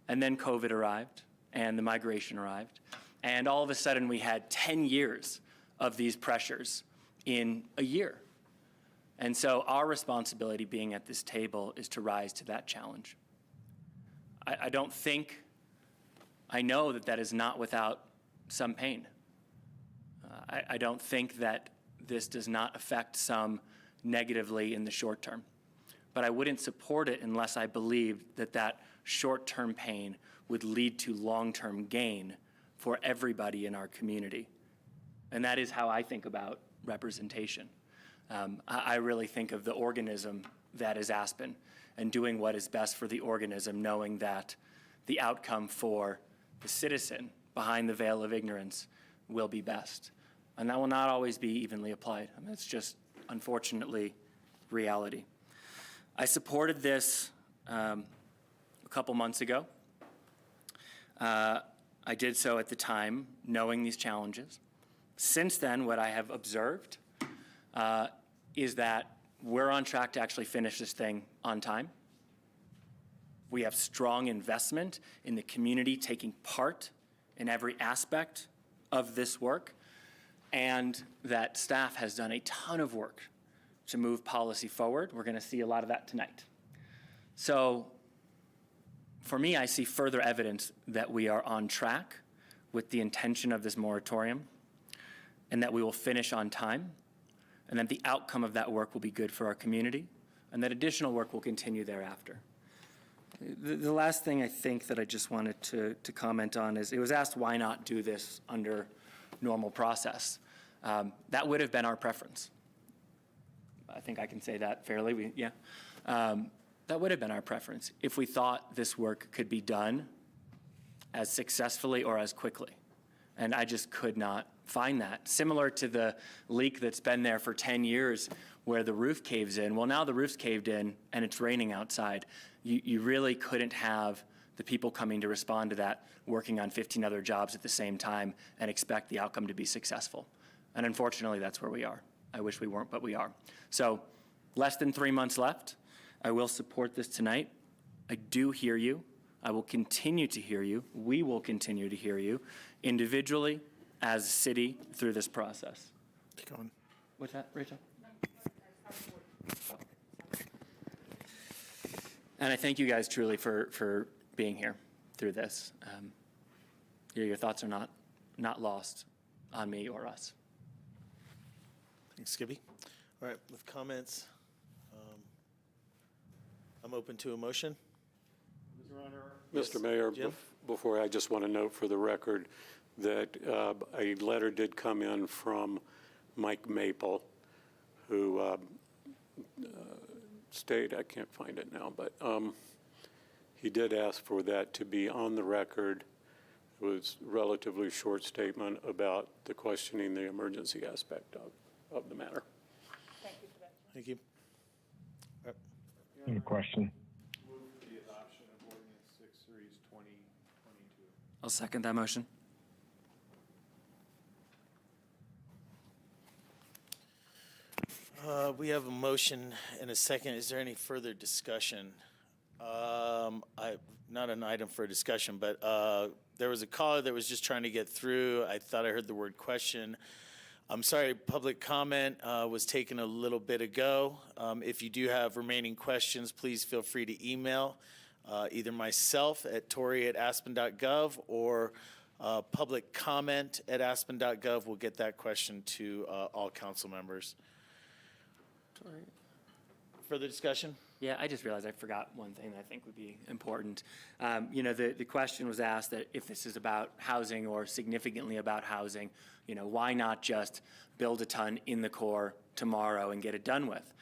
And then COVID arrived, and the migration arrived, and all of a sudden we had 10 years of these pressures in a year. And so our responsibility being at this table is to rise to that challenge. I know that is not without some pain. I don't think that this does not affect some negatively in the short term. But I wouldn't support it unless I believed that short-term pain would lead to long-term gain for everybody in our community. And that is how I think about representation. I really think of the organism that is Aspen and doing what is best for the organism, knowing that the outcome for the citizen behind the veil of ignorance will be best. And that will not always be evenly applied. I mean, it's just, unfortunately, reality. I supported this a couple months ago. I did so at the time, knowing these challenges. Since then, what I have observed is that we're on track to actually finish this thing on time. We have strong investment in the community taking part in every aspect of this work, and that staff has done a ton of work to move policy forward. We're going to see a lot of that tonight. So for me, I see further evidence that we are on track with the intention of this moratorium, and that we will finish on time, and that the outcome of that work will be good for our community, and that additional work will continue thereafter. The last thing I think that I just wanted to comment on is, it was asked why not do this under normal process. That would have been our preference. I think I can say that fairly, that would have been our preference if we thought this work could be done as successfully or as quickly. And I just could not find that. Similar to the leak that's been there for 10 years where the roof caves in. Well, now the roof's caved in and it's raining outside. You really couldn't have the people coming to respond to that working on 15 other jobs at the same time and expect the outcome to be successful. And unfortunately, that's where we are. I wish we weren't, but we are. So less than 3 months left. I will support this tonight. I do hear you. I will continue to hear you. We will continue to hear you individually as a city through this process. Keep going. What's that, Rachel? And I thank you guys truly for being here through this. Your thoughts are not lost on me or us. Thanks, Skippy. All right, with comments, I'm open to a motion. Mr. Mayor, Jim? before I just want to note for the record that a letter did come in from Mike Maple, who I can't find it now, but he did ask for that to be on the record. It was a relatively short statement about the questioning the emergency aspect of the matter. Thank you for that. Thank you. Any question? Move for the adoption of Ordinance 6 Series 2022. I'll second that motion. We have a motion and a second. Is there any further discussion? Not an item for discussion, but there was a caller that was just trying to get through. I thought I heard the word question. I'm sorry, public comment was taken a little bit ago. If you do have remaining questions, please feel free to email either myself at tori@aspen.gov or public comment at aspen.gov. We'll get that question to all council members. Further discussion? Yeah, I just realized I forgot one thing that I think would be important. The question was asked that if this is about housing or significantly about housing, why not just build a ton in the core tomorrow and get it done with?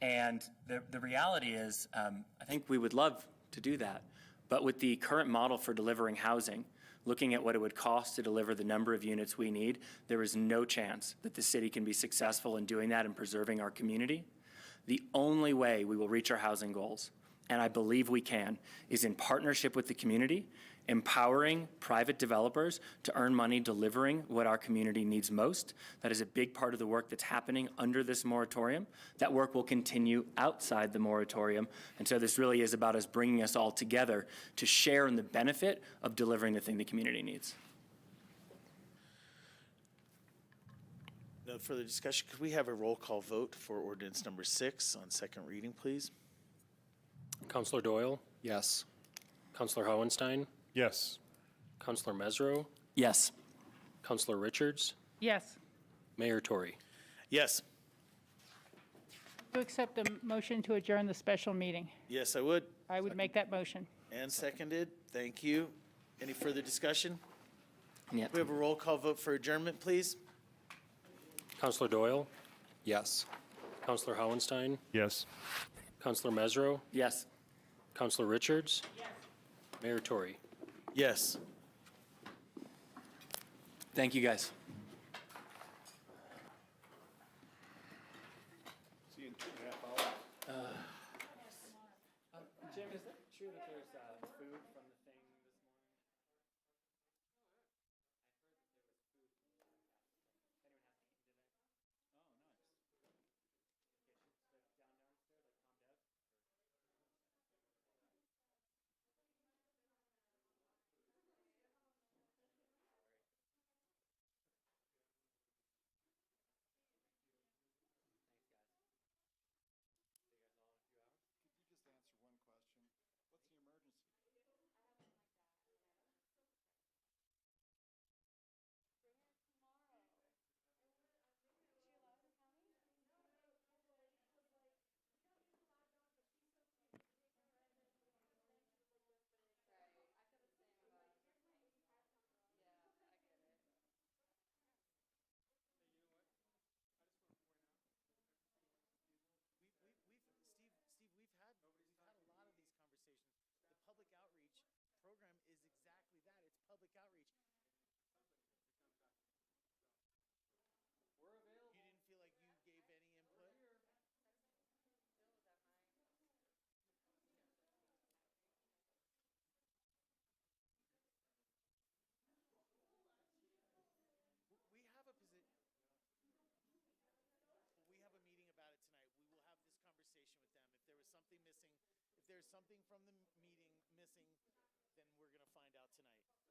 And the reality is, I think we would love to do that. But with the current model for delivering housing, looking at what it would cost to deliver the number of units we need, there is no chance that the city can be successful in doing that and preserving our community. The only way we will reach our housing goals, and I believe we can, is in partnership with the community, empowering private developers to earn money delivering what our community needs most. That is a big part of the work that's happening under this moratorium. That work will continue outside the moratorium. And so this really is about us bringing us all together to share in the benefit of delivering the thing the community needs. No further discussion. Could we have a roll call vote for ordinance number 6 on second reading, please? Counselor Doyle? Yes. Counselor Hohenstein? Yes. Counselor Mesro? Yes. Counselor Richards? Yes. Mayor Tory? Yes. To accept the motion to adjourn the special meeting. Yes, I would. I would make that motion. And seconded. Thank you. Any further discussion? Yeah. We have a roll call vote for adjournment, please. Counselor Doyle? Yes. Counselor Hohenstein? Yes. Counselor Mesro? Yes. Counselor Richards? Yes. Mayor Tory? Yes. Thank you, guys. See you in 2.5 hours. Jim, is that true that there's food from the thing? If there's something from the meeting missing, then we're going to find out tonight.